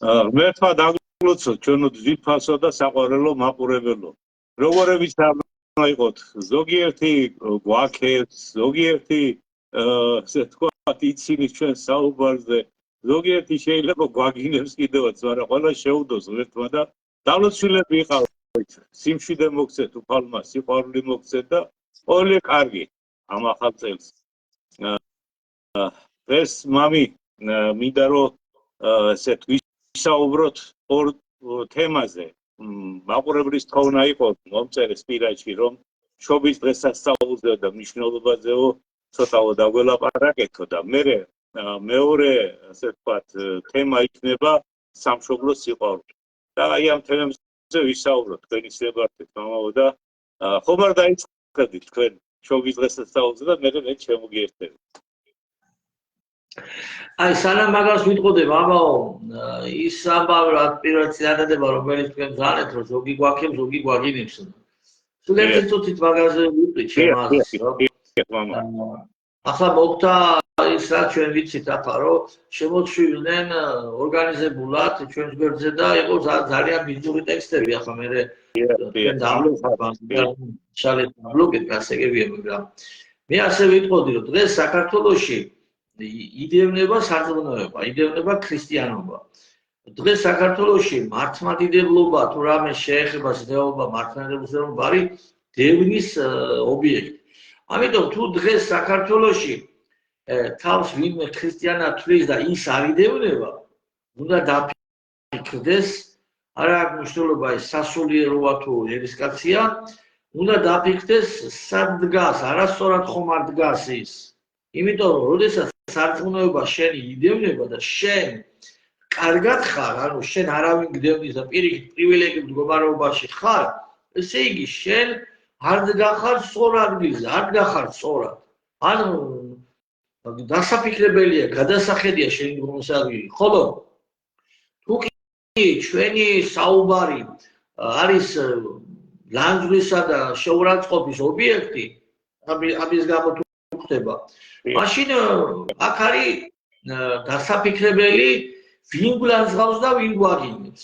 მე თქვა დაგლოცო ჩვენო ძვირფასო და საყვარელო მაყურებელო. როგორებიც არ იყოთ, ზოგიერთი გვაქებს, ზოგიერთი ესე ვთქვათ, იცინი ჩვენ საუბარზე, ზოგიერთი შეიძლება გვაგინებს კიდევაც, მაგრამ ყველა შეუდოს ღერთმა და დავლოცილები იყავით. სიმშვიდე მოგცეთ უფალმა, სიყვარული მოგცეთ და όλοι კარგი ამ ახალ წელს. ეს მამი მინდა რომ ესეთ ვისაუბროთ ორ თემაზე. მაყურებლის თხოვნა იყო მომწერეს პირაჩი რომ შობის დღესასწაულზე და მნიშვნელობაზეო ცოტაო დაგველაპარაკეთო და მეორე ასე ვთქვათ თემა იქნება სამშობლო სიყვარული. და აი ამ თემებზე ვისაუბროთ თქვენი სიყვარულით მამაო და ხომ არ დაიწყებდით თქვენ შობის დღესასწაულზე და მე შემოგიერთებით. აი სანამ მაგას ვიტყოდე მამაო ის ამბავი რა პირველად წინადადება რომელიც თქვენ ძალეთ რომ ზოგი გვაქებს ზოგი გვაგინებს სულ ერთი წუთით მაგაზე ვიტყვით შემაძლეს რომ ახლა მოგთა ის რა ჩვენ ვიცით ახლა რომ შემოჩვიდნენ ორგანიზებულად ჩვენს გვერდზე და იყო ძალიან ბიძური ტექსტები ახლა მე შალეთ ბლოგით გასაგებია მაგრამ მე ასე ვიტყოდი რომ დღეს საქართველოში იდევნება სარწმუნოება, იდევნება ქრისტიანობა. დღეს საქართველოში მართლმადიდებლობა თუ რამე შეეხება ზნეობა მართლმადიდებლობის არის დევნის ობიექტი. ამიტომ თუ დღეს საქართველოში თავს ვინმე ქრისტიანად თვლის და ის არ იდევნება, უნდა დაფიქრდეს, არა აქვს მნიშვნელობა ის სასულიეროა თუ ერისკაცია, უნდა დაფიქრდეს სად დგას, არასწორად ხომ არ დგას ის. იმიტომ რომ როდესაც სარწმუნოება შენი იდევნება და შენ კარგად ხარ, ანუ შენ არავინ გდევნის და პირიქით პრივილეგიურ მდგომარეობაში ხარ, ესე იგი შენ არ დგახარ სწორ ადგილზე, არ დგახარ სწორად. ანუ დასაფიქრებელია, გადასახედია შენი მდგომარეობის ადგილი, ხოლო თუ კი ჩვენი საუბარი არის ლანძღვისა და შეურაცხყოფის ობიექტი, ამის გამო თუ ხდება მაშინ აქ არის დასაფიქრებელი ვინ გლანძღავს და ვინ გვაგინებს.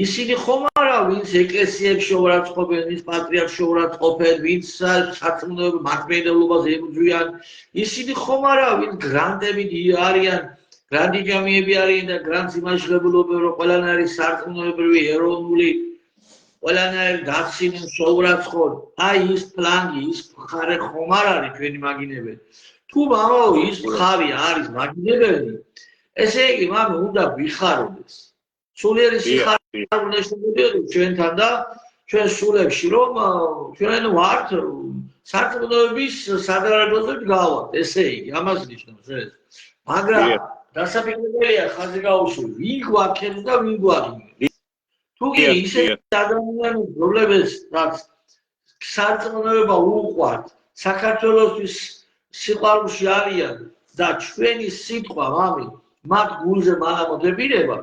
ისინი ხომ არა ვინც ეკლესიებს შეურაცხყოფენ, ვინც პატრიარქს შეურაცხყოფენ, ვინც სარწმუნოება მართლმადიდებლობაზე ებრძვიან, ისინი ხომ არა ვინც გრანტებით არიან, გრანტიჯამიები არიან და გრანტს იმაშლებულობენ რომ ყველანაირი სარწმუნოებრივი ეროვნული ყველანაირი დაცინი შეურაცხყოფ. აი ის ფლანგი, ის მხარე ხომ არ არის ჩვენი მაგინებელი. თუ მამაო ის მხარი არის მაგინებელი, ესე იგი მამი უნდა ვიხაროდეს. სულიერი სიხარული უნდა შემოდიოდეს ჩვენთან და ჩვენ სულებში რომ ჩვენ ვართ სარწმუნოების სადარაჯოზე გავართ, ესე იგი ამას ნიშნავს ეს. მაგრამ დასაფიქრებელია ხაზი გაუსული, ვინ გვაქებს და ვინ გვაგინებს. თუ კი ისეთ ადამიანის პრობლემებს რაც სარწმუნოება უყვართ, საქართველოსთვის სიყვარულში არიან და ჩვენი სიტყვა მამი მათ გულზე მალამოდებირება,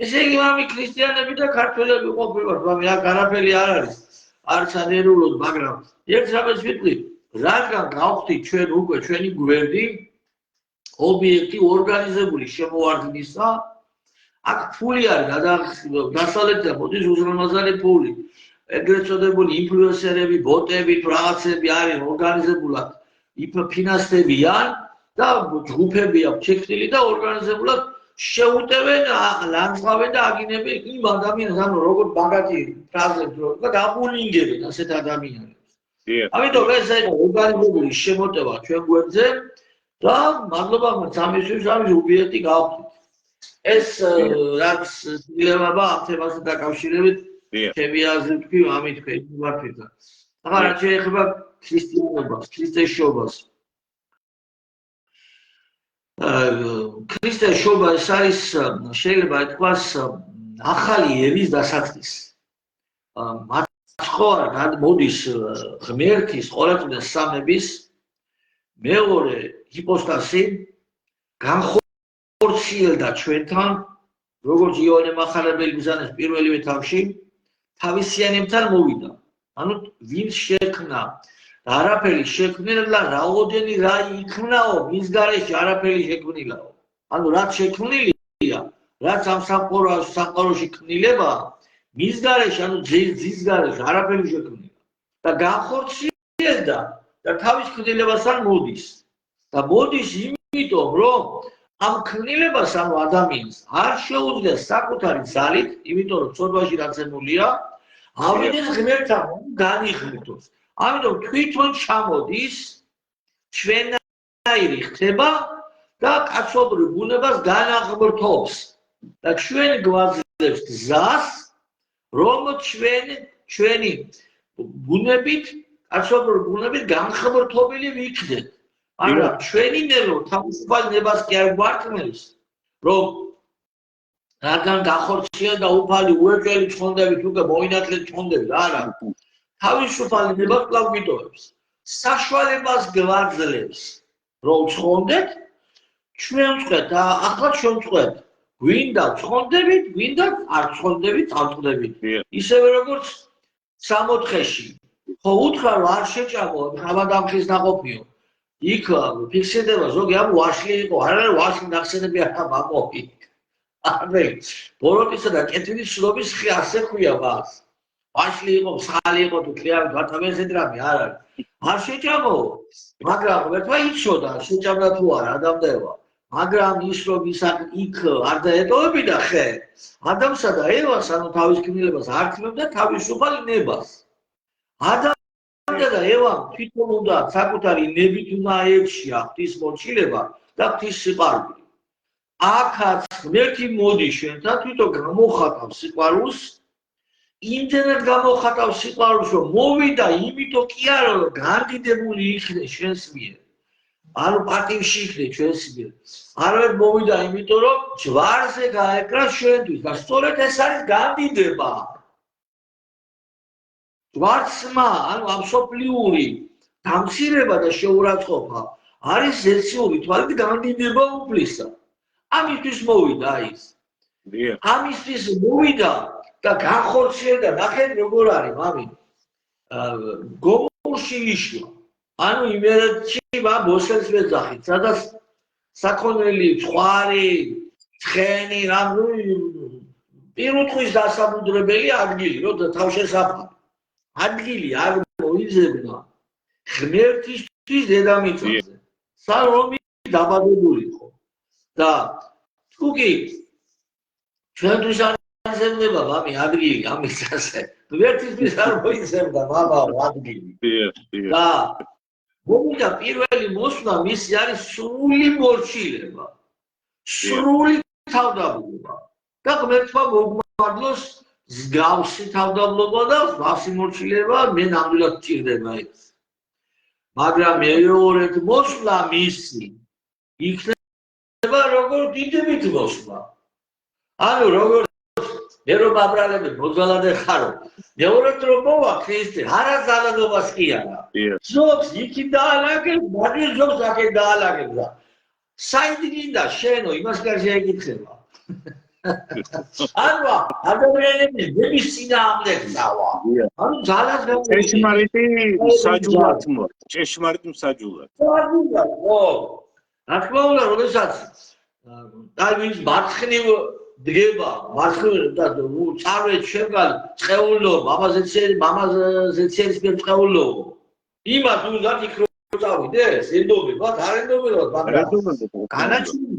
ესე იგი მამი ქრისტიანები და ქართველები ყოფილიყავთ, მამი აქ არაფერი არ არის, არც ანერულოდ, მაგრამ ერთ რამეს ვიტყვი, რადგან გავხდით ჩვენ უკვე ჩვენი გვერდი ობიექტი ორგანიზებული შემოვარდნისა, აქ ფული არის დასავლეთიდან მოდის უზრუნველყოფილი ფული, ეგრეთ წოდებული ინფლუენსერები, ბოტები, რაღაცები არის ორგანიზებულად ფინანსდებიან და ჯგუფები აქვს შექმნილი და ორგანიზებულად შეუტევენ, ლანძღავენ და აგინებენ იმ ადამიანებს, ანუ როგორ ბაგათი ფრაზებს რო და დაბულინგებენ ასეთ ადამიანებს. ამიტომ ეს არის ორგანიზებული შემოტევა ჩვენ გვერდზე და მადლობა სამისთვის ამის ობიექტი გავხდით. ეს რაც დილევება ამ თემასთან დაკავშირებით ჩემი აზრით თქვი ამით ვარ. ახლა რაც შეეხება ქრისტიანობას, ქრისტესობას. ქრისტესობა ეს არის შეიძლება ითქვას ახალი ერის დასაწყისი. მათ ხო არ მოდის ღმერთის ყოველწლიური სამების მეორე ჰიპოსტასი განხორციელდა ჩვენთან, როგორც იოანე მახარებელი ბრძანებს პირველივე თავში, თავისიანებთან მოვიდა. ანუ ვინც შექმნა და არაფერი შექმნილა, რაოდენი რა იქმნაო, მის გარეშე არაფერი შექმნილაო. ანუ რაც შექმნილია, რაც ამ სამყაროში ქმნილება, მის გარეშე, ანუ ძის გარეშე არაფერი შექმნილი. და განხორციელდა და თავის ქმნილებასთან მოდის. და მოდის იმიტომ, რომ ამ ქმნილებას ანუ ადამიანს არ შეუძლია საკუთარი ძალით, იმიტომ რომ ცოდვაში დაცემულია, ავიდეს ღმერთთან განიღმითოს. ამიტომ თვითონ ჩამოდის, ჩვენაირი ხდება და კაცობრიო ბუნებას განაღმრთობს. და ჩვენ გვაძლევს გზას, რომ ჩვენი ბუნებით, კაცობრიო ბუნებით განხმრთობილი ვიქნეთ. მაგრამ ჩვენი ნერო თავისუფალ ნებას კი არ გვართმევს, რომ რადგან გახორციელდა უფალი უეჭველი ცხონდებით უკვე მოინათლეთ ცხონდებით, არა. თავისუფალი ნება კვლავ გვიტოვებს. საშუალებას გვაძლევს, რომ ცხონდეთ, ჩვენ ვწყვეთ და ახლა ჩვენ ვწყვეთ. გვინდა ცხონდებით, გვინდა არ ცხონდებით, წავწყვდებით. ისევე როგორც 64-ში. ხო უთხრა რომ არ შეჭამო ხაბადამხის ნაყოფიო. იქ ფიქსირდება ზოგი ამ ვაშლი იყო, არა ვაშლი ნახსენები არა მამოი. აბე, ბოროტისა და კეთილის შრობის ხი ასე ხვია მას. ვაშლი იყო, მსხალი იყო თუ ქლიანი გათავისედრამი არ არის. არ შეჭამო, მაგრამ ერთმა იცოდა შეჭამდა თუ არა ადამიანმა. მაგრამ ის რომ იქ არ დაეტოვებიდა ხე, ადამსა და ევას ანუ თავის ქმნილებას არ ქმნებდა თავისუფალ ნებას. და ევამ თვითონ უნდა საკუთარი ნებით უნდა ეჩია ღვთის მორჩილება და ღვთის სიყვარული. აქაც ღმერთი მოდის ჩვენთან თვითონ გამოხატავს სიყვარულს, იმდენად გამოხატავს სიყვარულს, რომ მოვიდა იმიტომ კი არა რომ განდიდებული იქნე ჩვენს მიერ. ანუ პატივში იქნე ჩვენს მიერ. არამედ მოვიდა იმიტომ რომ ჯვარზე გაეკრა ჩვენთვის და სწორედ ეს არის განდიდება. ჯვარცმა, ანუ აბსოლუტური დამცირება და შეურაცხყოფა არის ზეციური თვალით განდიდება უფლისა. ამისთვის მოვიდა ის. ამისთვის მოვიდა და განხორციელდა, ნახეთ როგორ არის, მამი. გომურში ისვა. ანუ იმერეთში მოსელს მეძახით, სადაც საქონელი, ცხვარი, ცხენი, პირუტყვის დასამუდრებელი ადგილი, რომ თავშესაფარი. ადგილი არ მოიძებნა ღმერთისთვის დედამიწაზე. სალომი დაბადებული იყო. და თუ კი ჩვენთვის არ იზრდება მამი ადგილი ამისაზე, ღმერთისთვის არ მოიძებნა მამა ადგილი. და მოვიდა პირველი მოსვლა მისი არის სრული მორჩილება, სრული თავდაბლობა. და ღმერთმა მოგმარლოს მსგავსი თავდაბლობა და მსგავსი მორჩილება მე ნამდვილად ვჭირდება ეს. მაგრამ მეორედ მოსვლა მისი იქნება როგორ დიდებით მოსვლა. ანუ როგორ მე რომ აბრალები მოძალადე ხარო. მეორედ რომ მოვა ქრისტე, არა ზალადობას კი არა. ზოგს იქით დაალაგებ, მაგრამ ზოგს აქეთ დაალაგებ და საით გინდა შენო იმას გარშე ეკითხება. ანუ ადამიანები ნების წინააღმდეგ დავა. ანუ ძალას ჭეშმარიტი საჯულად მოვა. ჭეშმარიტ მსაჯულად. საჯულად, ხო. რა თქმა უნდა, როდესაც აი ვინც მარცხნივ დგება, მარცხნივ და წარვეთ შევგალი, წეულო, მამაზე ცერის მიერ წეულო. იმათ უნდა იქ რო წავიდეს, ენდობებათ, არ ენდობებათ, მაგრამ განაჩინი.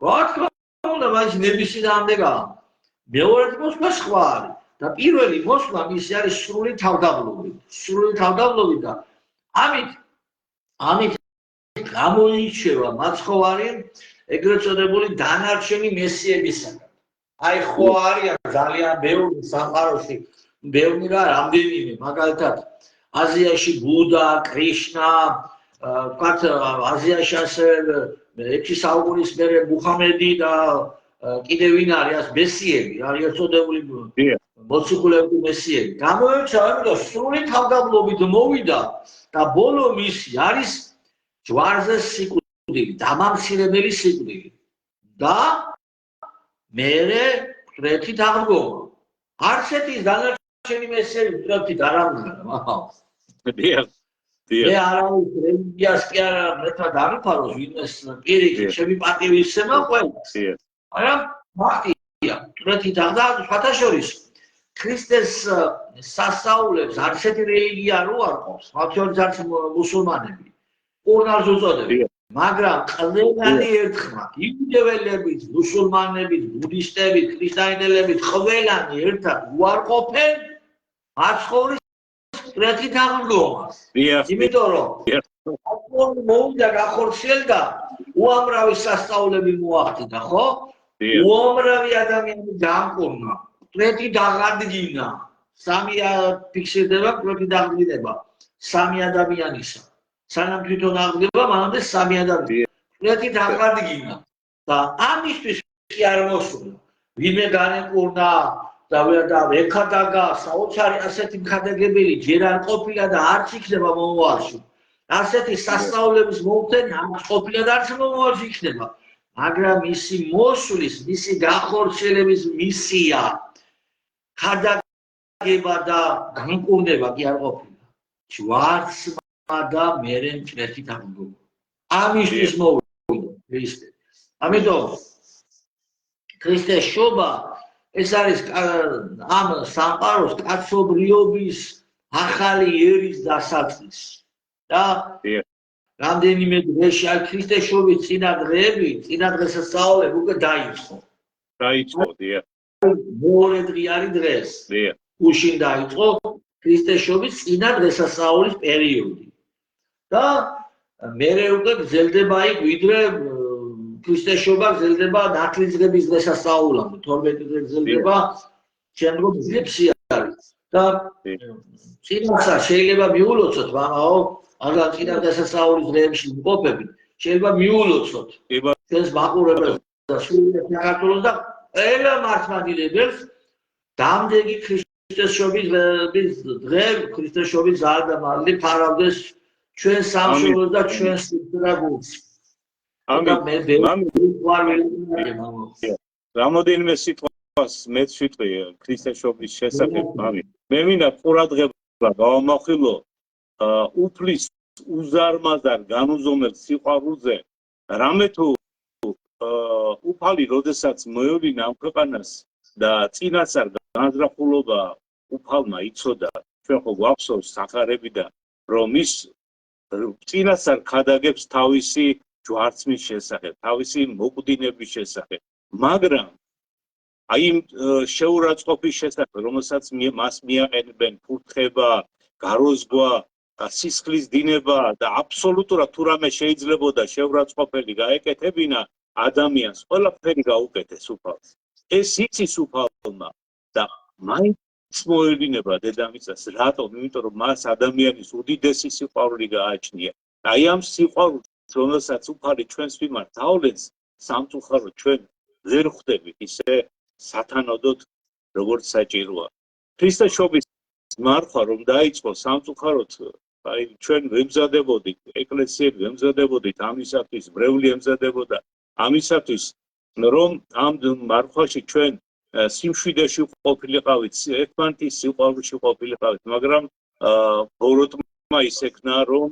რა თქმა უნდა, მას ნების წინააღმდეგა. მეორედ მოსვლა სხვა არის და პირველი მოსვლა მისი არის სრული თავდაბლობით. სრული თავდაბლობით და ამით გამოირჩევა მაცხოვარი ეგრეთ წოდებული დანარჩენი მესიებისაგან. აი ხო არიან ძალიან ბევრი სამყაროში, ბევრი რა რამდენიმე, მაგალითად აზიაში ბუდა, კრიშნა, ვთქვათ აზიაში ასევე 6 საუკუნის მერე მუჰამედი და კიდევ ვინ არის მესიები, არის ერთწოდებული მოციქულები მესიები. გამოირჩევა, რომ სრული თავდაბლობით მოვიდა და ბოლო მისი არის ჯვარზე სიკვდილი, დამამცირებელი სიკვდილი და მერე მკვეთრით აღდგომა. არც ერთის დანარჩენი მესიები მკვეთრით არ აღდგა, მაგრამ მე არავის რელიგიას კი არა მეთა დამიფაროს ვინმეს პირიქით, ჩემი პატივი ისემა ყველას. მაგრამ მარტია მკვეთრით აღდა სხვათა შორის ქრისტეს სასწაულებს არც ერთი რელიგია რო არყობს მათ შორის არც მუსულმანები ორნავს უწოდებს მაგრამ ყველანი ერთხმა იუდეველებით მუსულმანებით ბუდისტებით ქრისტიანელებით ყველანი ერთად უარყოფენ მაცხოვრის მკვეთრით აღდგომას იმიტომ რომ მოვიდა გახორციელდა უამრავი სასწაულები მოახდინა ხო უამრავი ადამიანი დაამკურნა მკვეთრით აღადგინა სამი ფიქსირდება მკვეთრით აღდგინება სამი ადამიანისა სანამ თვითონ აღდგება მანამდე სამი ადამიანი მკვეთრით აღადგინა და ამისთვის კი არ მოსულა ვინმე განეკურნა და ეკადაგა საოცარი ასეთი მქადაგებელი ჯერ არ ყოფილა და არც იქნება მომავალში ასეთი სასწაულების მომხდენი ამას ყოფილა და არც მომავალში იქნება მაგრამ მისი მოსulis მისი გახორციელების მისია ქადაგება და განკურნება კი არ ყოფილა ჯვარცმა და მერე მკვეთრით აღდგომა ამისთვის მოვიდა ქრისტე ამიტომ ქრისტეს შობა ეს არის ამ სამყაროს კაცობრიობის ახალი ერის დასაწყისი და რამდენიმე დღეში აი ქრისტეს შობის წინა დღესასწაულები უკვე დაიწყო დიახ მეორე დღე არის დღეს უშინ დაიწყო ქრისტეს შობის წინა დღესასწაულის პერიოდი და მერე უკვე გრძელდება იქ ვიდრე ქრისტეს შობა გრძელდება ნათლისღების დღესასწაულამდე 12 დღე გრძელდება შემდგომ დღეებში არის და წინასა შეიძლება მიულოცოთ მამაო მაგრამ წინა დღესასწაულის დღეებში მყოფებით შეიძლება მიულოცოთ ჩვენს მაყურებელს და სულ საქართველოს და ყველა მართლმადიდებელს დამდეგი ქრისტეს შობის დღე ქრისტეს შობის ზაარ და მარლი ფარავდეს ჩვენ სამშობლოს და ჩვენ სიძრაგულს რამოდენიმე სიტყვას მეც ვიტყვი ქრისტეს შობის შესახებ მე მინდა ყურადღება გავამახვილო უფლის უზარმაზარ განუზომელ სიყვარულზე რამე თუ უფალი როდესაც მოევლინა ამ ქვეყანას და წინასწარ განზრახულობა უფალმა იცოდა ჩვენ ხო გვახსოვს სახარებიდან რომ ის წინასწარ ქადაგებს თავისი ჯვარცმის შესახებ თავისი მოკვდინების შესახებ მაგრამ აი იმ შეურაცხყოფის შესახებ რომელსაც მას მიაყენებენ ფურთხება გაროზგვა სისხლის დინება და აბსოლუტურად თუ რამე შეიძლებოდა შეურაცხყოფელი გაეკეთებინა ადამიანს ყველაფერი გაუკეთეს უფალს ეს იცის უფალმა და მაინც მოევლინება დედამიწას რატომ იმიტომ რომ მას ადამიანის უდიდესი სიყვარული გააჩნია აი ამ სიყვარულს რომელსაც უფალი ჩვენს მიმართ თავლენს სამწუხაროდ ჩვენ ვერ ხვდებით ისე სათანადოდ როგორც საჭიროა ქრისტეს შობის მარხვა რომ დაიწყო სამწუხაროდ აი ჩვენ ვემზადებოდით ეკლესიები ვემზადებოდით ამისათვის ბრეული ემზადებოდა ამისათვის რომ ამ მარხვაში ჩვენ სიმშვიდეში ყოფილიყავით ერთმანეთის სიყვარულში ყოფილიყავით მაგრამ ბოროტმა ისექნა რომ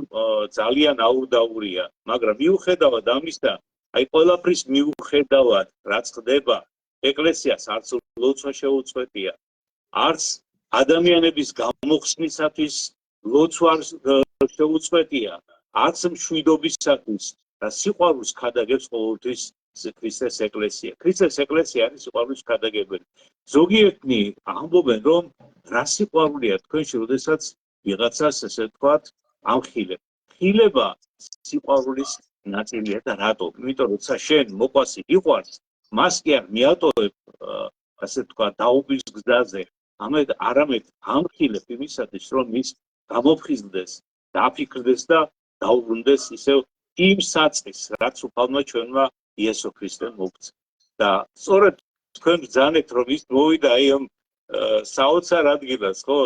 ძალიან აურდაურია მაგრამ მიუხედავად ამისა აი ყველაფრის მიუხედავად რაც ხდება ეკლესიას არც ლოცვა შეუწყვეტია არც ადამიანების გამოხსნისათვის ლოცვა შეუწყვეტია არც მშვიდობისათვის და სიყვარულს ქადაგებს ყოველთვის ქრისტეს ეკლესია ქრისტეს ეკლესია არის სიყვარულის ქადაგებელი ზოგიერთნი ამბობენ რომ რა სიყვარულია თქვენში როდესაც ვიღაცას ესე ვთქვათ ამხილებ ხილება სიყვარულის ნაწილია და რატო იმიტომ რომ შენ მოყვასი იყვარს მას კი არ მიატოვებ ასე ვთქვათ დაუბის გზაზე არამედ ამხილებ იმისათვის რომ ის გამოფხიზლდეს დააფიქრდეს და დაუბრუნდეს ისევ იმ საწყის რაც უფალმა ჩვენმა იესო ქრისტემ მოგცა და სწორედ თქვენ ბრძანეთ რომ ის მოვიდა აი ამ საოცარ ადგილას ხო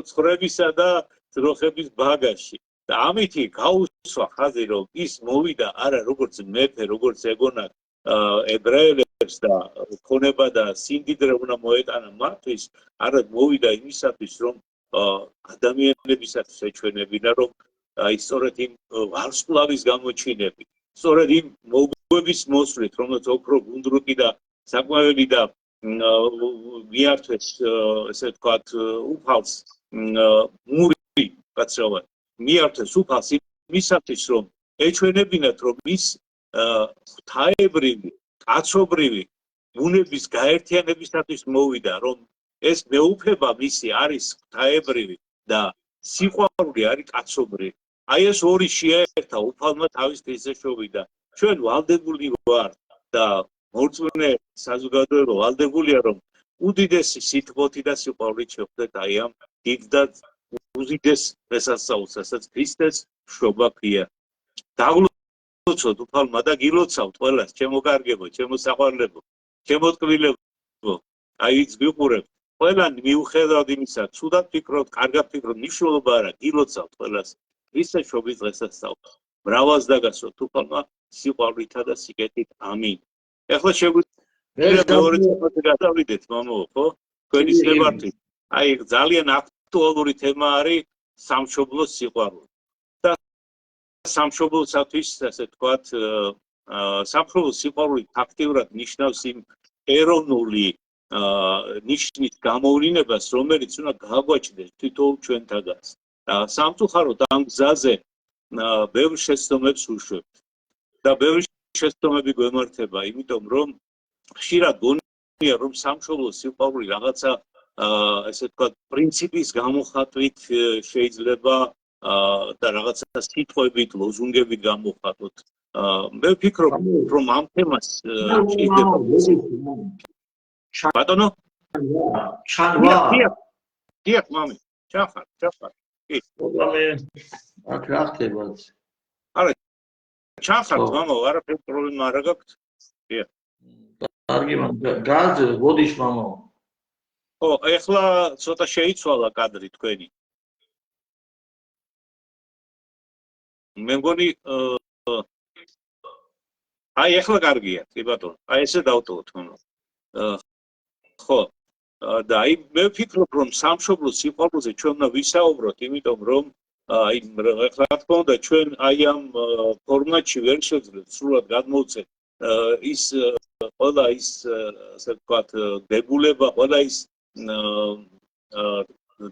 ცხოვრებისა და ძროხების ბაგაში და ამითი გაუსვა ხაზი რომ ის მოვიდა არა როგორც მეფე როგორც ეგონა ებრაელებს და ქონება და სიმდიდრე უნდა მოეტანა მათთვის არა მოვიდა იმისათვის რომ ადამიანებისათვის ეჩვენებინა რომ აი სწორედ იმ ვარსკვლავის გამოჩინები სწორედ იმ მოგვების მოსვლით, რომელიც ოქრო გუნდრუკი და საკმაოდ და მიართვეს ესე ვთქვათ უფალს მური კაცრავა მიართვეს უფალს იმისათვის რომ ეჩვენებინათ რომ ის ღვთაებრივი კაცობრივი ბუნების გაერთიანებისათვის მოვიდა რომ ეს მეუფება მისი არის ღვთაებრივი და სიყვარული არის კაცობრივი აი ეს ორი შეერთა უფალმა თავის დღეზე შოვიდა ჩვენ ვალდებული ვართ და მორწმუნე საზოგადოება ვალდებულია რომ უდიდესი სითბოთი და სიყვარულით შევხვდეთ აი ამ დიდ და უდიდეს დღესასწაულს რასაც ქრისტეს მშობა ქვია დაგლოცოთ უფალმა და გილოცავთ ყველას ჩემო კარგებო ჩემო საყვარლებო ჩემო ტკბილებო აი ის ვიყურებ ყველანი მიუხედავად იმისა ცუდად ფიქრობთ კარგად ფიქრობთ მნიშვნელობა არა გილოცავთ ყველას ქრისტეს მშობის დღესასწაულს მრავალს დაგასვათ უფალმა სიყვარულითა და სიკეთით ამინ ეხლა შეგვიძლია მეორე წუთი გადავიდეთ მამო ხო თქვენი სლებართვით აი ძალიან აქტუალური თემა არის სამშობლოს სიყვარული და სამშობლოსათვის ასე ვთქვათ სამშობლოს სიყვარული ფაქტიურად ნიშნავს იმ ეროვნული ნიშნის გამოვლინებას რომელიც უნდა გააგვაჭდეს თითოეულ ჩვენთაგანს სამწუხაროდ ამ გზაზე ბევრ შეცდომებს უშვებთ და ბევრი შეცდომები გვემართება იმიტომ რომ ხშირად გონია რომ სამშობლოს სიყვარული რაღაცა ესე ვთქვათ პრინციპის გამოხატვით შეიძლება და რაღაცა სიტყვებით ლოზუნგებით გამოხატოთ მე ვფიქრობ რომ ამ თემას შეიძლება ბატონო ჩანვა დიახ მამი ჩახარ აქ რა ხდება არა ჩახართ მამო არაფერი პრობლემა არ გაქვთ დიახ კარგი გაძე ბოდიშ მამო ო ეხლა ცოტა შეიცვალა კადრი თქვენი მე მგონი აი ეხლა კარგია კი ბატონო აი ესე დავტოვოთ მამო ხო და აი მე ვფიქრობ რომ სამშობლოს სიყვარულზე ჩვენ უნდა ვისაუბროთ იმიტომ რომ აი ეხლა რა თქმა უნდა ჩვენ აი ამ ფორმატში ვერ შევძლებთ სრულად გადმოვწეთ ის ყველა ის ასე ვთქვათ დებულება ყველა ის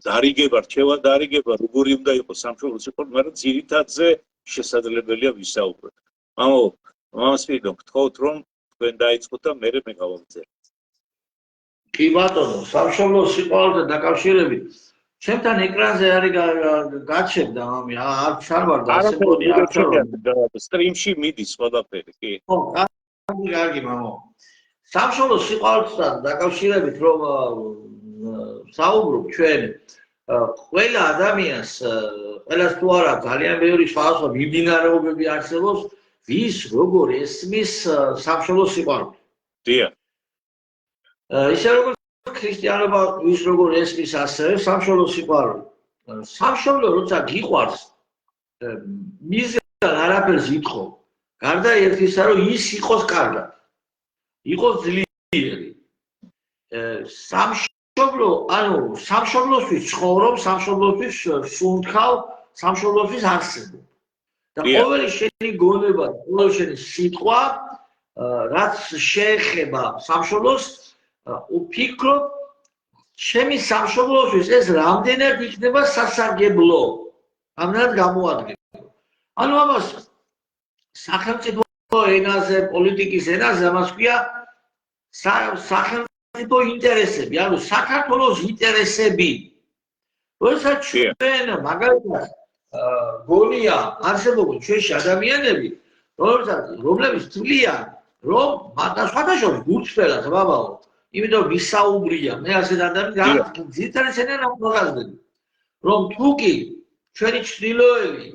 დარიგება რჩევა დარიგება როგორი უნდა იყოს სამშობლოს სიყვარული მაგრამ ძირითადზე შესაძლებელია ვისაუბროთ მამო მამასპირიდო გთხოვთ რომ თქვენ დაიწყოთ და მე გავაგრძელებ კი ბატონო სამშობლოს სიყვარულთან დაკავშირებით ჩემთან ეკრანზე არის გაჩერდა მამი არ ჩარვარდა ასე მგონი არ ჩარვარდა სტრიმში მიდის ყველაფერი კი ხო კარგი მამო სამშობლოს სიყვარულთან დაკავშირებით რომ საუბრობ ჩვენ ყველა ადამიანს ყველას თუ არა ძალიან ბევრი სხვადასხვა მიმდინარეობები არსებობს ვის როგორ ესმის სამშობლოს სიყვარულს დიახ ისე როგორც ქრისტიანობა ვის როგორ ესმის ასევე სამშობლოს სიყვარული სამშობლო როცა გიყვარს მიზან არაფერს ითხოვ გარდა ერთისა რომ ის იყოს კარგად იყოს ძლიერი სამშობლო ანუ სამშობლოსთვის ცხოვრობ სამშობლოსთვის სუნთქავ სამშობლოსთვის არსებობ და ყოველი შენი გონება ყოველი შენი სიტყვა რაც შეეხება სამშობლოს ვფიქრობ ჩემი სამშობლოსთვის ეს რამდენად იქნება სასარგებლო ამდენად გამოადგება ანუ ამას სახელმწიფო ენაზე პოლიტიკის ენაზე ამას ქვია სახელმწიფო ინტერესები ანუ საქართველოს ინტერესები როდესაც ჩვენ მაგალითად გონია არსებობენ ჩვენში ადამიანები რომლებიც თვლიან რომ სხვადასხვა გულწრფელად ბაბაო იმიტომ ვისაუბრია მე ასეთ ადამიანს ძირითადად ეცედნენ ამ მაგაზნები რომ თუკი ჩვენი ჩრდილოელი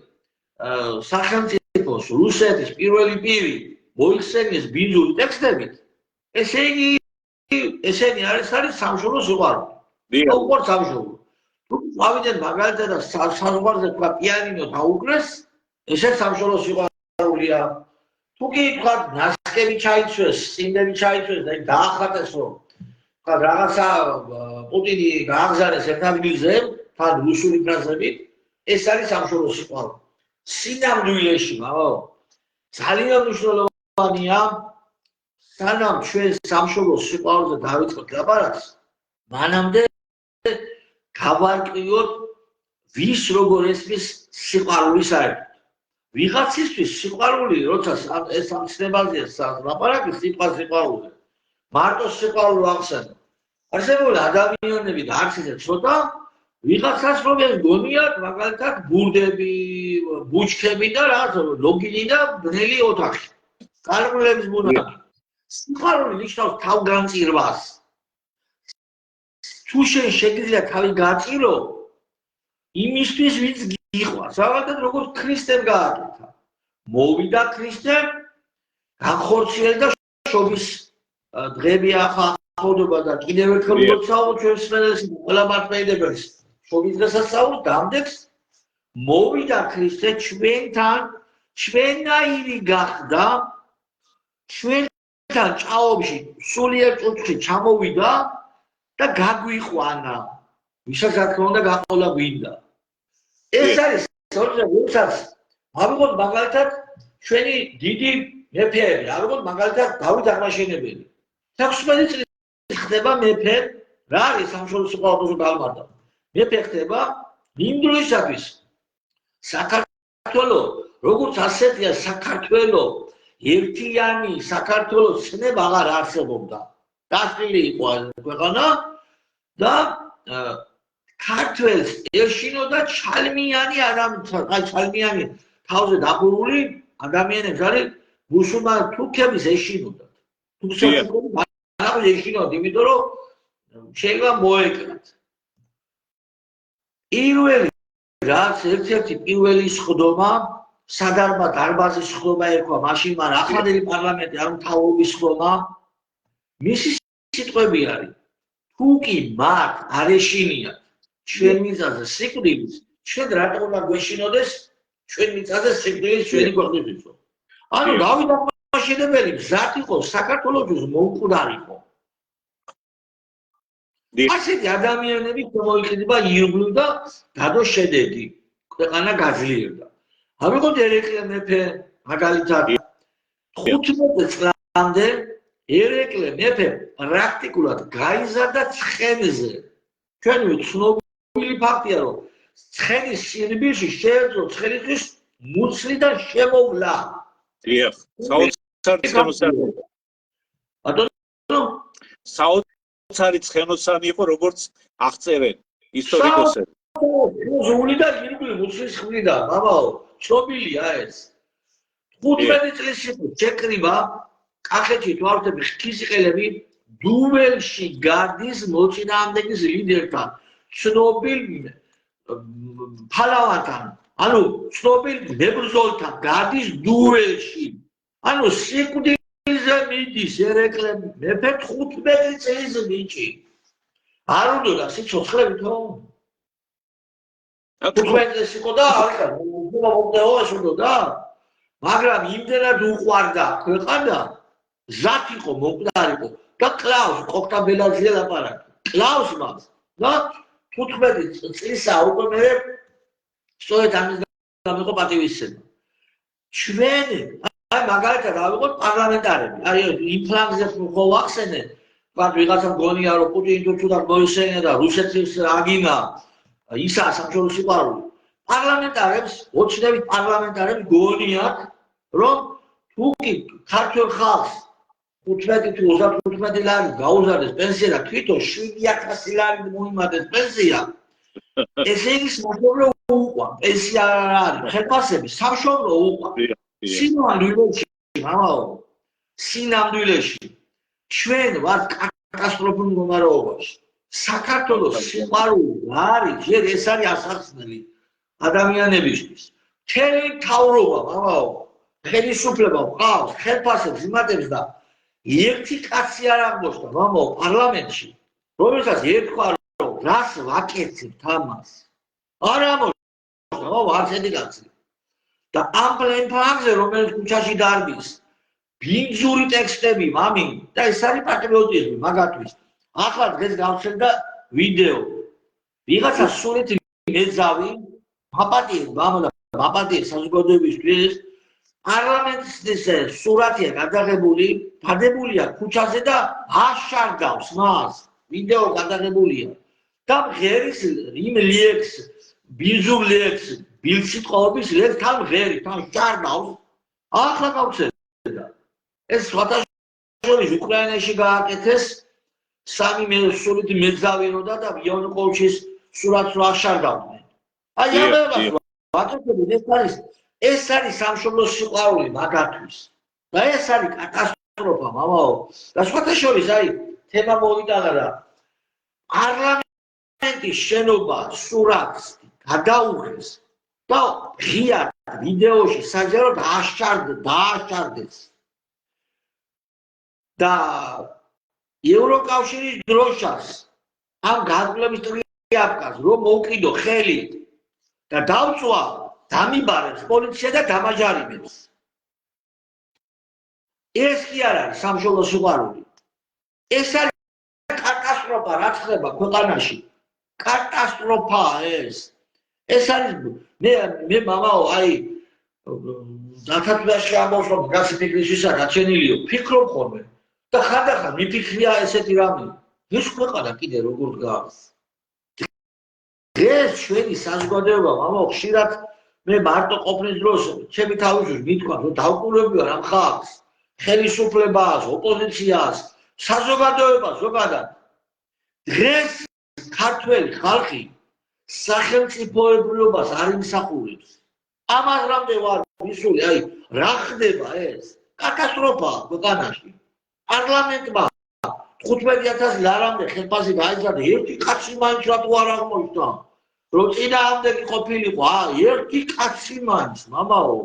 სახელმწიფოს რუსეთის პირველი პირი მოიხსენიეს ბინძური ტექსტებით ესე იგი ესენი არის სამშობლო სიყვარული უყურთ სამშობლო თუკი წავიდნენ მაგალითად და საზღვარზე თქვა პიანინო დაუკრეს ესეც სამშობლო სიყვარულია თუკი თქვა ნასკები ჩაიცვეს წინდები ჩაიცვეს და დაახატეს რომ თქვა რაღაცა პუტინი გააგზავნეს ერთადმილზე თან რუსული ფრაზებით ეს არის სამშობლო სიყვარული სინამდვილეში მამაო ძალიან მნიშვნელოვანია სანამ ჩვენ სამშობლოს სიყვარულზე დავიწყოთ ლაპარაკს, მანამდე გავარკვიოთ ვის როგორ ესმის სიყვარული საერთოდ. ვიღაცისთვის სიყვარული, როცა ეს ამ ცნებაზეა ლაპარაკი სიყვარულზე. მარტო სიყვარული ახსენო. არსებული ადამიანები და არც ისე ცოტა ვიღაცას რომელიც გონიათ მაგალითად ბურდები, ბუჩქები და რა ლოგინი და ბნელი ოთახი. გარკვეულების ბუნაგი. სიყვარული ნიშნავს თავგანწირვას. თუ შენ შეგიძლია თავი გააწირო, იმისთვის ვინც გიყვარს. მაგალითად როგორც ქრისტემ გააკეთა. მოვიდა ქრისტემ, განხორციელდა შობის დღები ახალდობა და კიდევ ერთხელ მოცაულობ ჩვენ სმენელს ყველა მართლმადიდებლს შობის დღესასწაულს დამდეგს მოვიდა ქრისტე ჩვენთან ჩვენნაირი გახდა ჩვენთან ჭაობში სულიერ წუთში ჩამოვიდა და გაგვიყვანა ვისაც რა თქმა უნდა გაყოლა გვინდა ეს არის როდესაც ავიღოთ მაგალითად ჩვენი დიდი მეფეები ავიღოთ მაგალითად დავით აღმაშენებელი 16 წელი ხდება მეფე რა არის სამშობლოს სიყვარულზე დამართა მეფე ხდება იმ დროისათვის საქართველოს როგორც ასეთია საქართველოს ერთიანი საქართველოს ცნება აღარ არსებობდა დასწრილი იყო ქვეყანა და ქართველს ეშინოდა ჩალმიანი ადამიანები ჩალმიანი თავზე დაბურული ადამიანებს არის მუსულმან თურქების ეშინოდა თურქები აღარ ეშინოდა იმიტომ რომ შეიძლება მოეკრათ პირველი რაც ერთ-ერთი პირველი სხდომა სადარბა დარბაზის სხდომა ერქვა მაშინ მან ახლანდელი პარლამენტი არ მთავრობის სხდომა მისი სიტყვები არის თუ კი მათ არ ეშინიათ ჩვენ მიწაზე სიკვდილის ჩვენ რატომ უნდა გვეშინოდეს ჩვენ მიწაზე სიკვდილის ჩვენი ქვეყნისთვისო ანუ დავით აღმაშენებელი მზად იყო საქართველოს მომკვდარიყო ასეთი ადამიანები შემოიყიდება ირგვლივ და დადო შედეგი ქვეყანა გაძლიერდა ავიღოთ ერეკლე მეფე მაგალითად 15 წლამდე ერეკლე მეფე პრაქტიკულად გაიზარდა ცხენზე ჩვენი ცნობილი ფაქტია რომ ცხენის სირბილში შეეძლო ცხენისთვის მუცლიდან შემოვლა დიახ საოცარი ცხენოსანი საოცარი ცხენოსანი იყო როგორც აღწერენ ისტორიკოსები ზული და ირგვლივ მუცლის ხვიდა მამაო ცნობილია ეს 15 წლის შეკრიბა კახეთში თვართები ღვთისყელები დუველში გარდის მოწინააღმდეგის ლიდერთან ცნობილ ფალავანთან ანუ ცნობილ მებრძოლთან გარდის დუველში ანუ სიკვდილზე მიდის ერეკლე მეფე 15 წლის ბიჭი არ უნდა სიცოცხლებითო 15 წლის იყო და არა მომდეოს უნდა მაგრამ იმდენად უყვარდა ქვეყანა ზათ იყო მომკვდარიყო და კლავს კოქტაბელაძე ლაპარაკი კლავს მას და 15 წლისა უკვე მე სწორედ ამის გამო იყო პატივისცემა ჩვენ აი მაგალითად ავიღოთ პარლამენტარები აი იმ ფლანგზე ხო ახსენეთ ვარ ვიღაცამ გონია რომ პუტინი თუ თუნდაც მოიხსენია და რუსეთის აგინა ისა სამშობლოს სიყვარული პარლამენტარებს ოცნებით პარლამენტარებს გონიათ რომ თუ კი ქართულ ხალხს 15 თუ 35 ლარი გაუზარდეს პენსია და თვითონ 7000 ლარი მოიმატეს პენსია ესე იგი სამშობლო უყვა პენსია არ არის ხელფასები სამშობლო უყვა სინამდვილეში მამაო სინამდვილეში ჩვენ ვართ კატასტროფულ მდგომარეობაში საქართველოს სიყვარული არის ჯერ ეს არის ასახსნელი ადამიანებისთვის მთელი მთავრობა მამაო ხელისუფლება ყავს ხელფასებს იმატებს და ერთი კაცი არ აღმოჩნდა მამაო პარლამენტში რომელსაც ერთხვა რომ რას ვაკეთებთ ამას არ აღმოჩნდა მამაო არც ერთი კაცი და ამ პლენფლანგზე რომელიც ქუჩაში დარბის ბინძური ტექსტები მამინ და ეს არის პატრიოტიზმი მაგათთვის ახლა დღეს გავხსენდა ვიდეო ვიღაცა სულით მეძავი მაპატიე მამალა მაპატიე საზოგადოებისთვის პარლამენტის სურათია გადაღებული, დადებულია ქუჩაზე და აშარდავს მას. ვიდეო გადაღებულია. და ღერის იმ ლექს, ბიძულ ლექს, ბილსიტყოების ლექს თან ღერი, თან შარდავს. ახლა გავცედა. ეს სხვათაშორის უკრაინაში გააკეთეს სამი სულით მეძავინოდა და იანუკოვიჩის სურათს რა აშარდავდნენ. აი ამას ვაკეთებთ, ეს არის სამშობლოს სიყვარული მაგათვის. და ეს არის კატასტროფა, მამაო. და სხვათაშორის აი თემა მოვიტანა და პარლამენტის შენობა სურათს გადაუღეს და ღიად ვიდეოში საჯაროდ დააშარდეს. და ევროკავშირის დროშას ამ განკვლების ტრიაფკას რომ მოვკიდო ხელი და დავწვა დამიბარებს პოლიცია და დამაჯარიმებს. ეს კი არ არის სამშობლოს სიყვარული. ეს არის კატასტროფა, რაც ხდება ქვეყანაში. კატასტროფაა ეს. ეს არის მე მამაო, აი დათათბაში ამბობს რომ გასი ფიქრის ისა გაჩენილიო, ფიქრობ ხოლმე და ხანდახან მიფიქრია ესეთი რამე. ეს ქვეყანა კიდე როგორ დგას. ეს ჩვენი საზოგადოება მამაო ხშირად მე მარტო ყოფნის დროს ჩემი თავისთვის მithქვა რომ დავკურები ვარ ამ ხალხს, ხელისუფლებას, ოპოზიციას, საზოგადოებას ზოგადად. დღეს ქართველი ხალხი სახელმწიფოებრიობას არ იმსახურებს. ამას რამდენ ვარ მისული, აი რა ხდება ეს? კატასტროფაა ქვეყანაში. პარლამენტმა 15,000 ლარამდე ხელფასი გაიზარდა, ერთი კაცი მაინც რატო არ აღმოჩნდა? რომ წინააღმდეგი ყოფილიყო, ერთი კაცი მაინც, მამაო.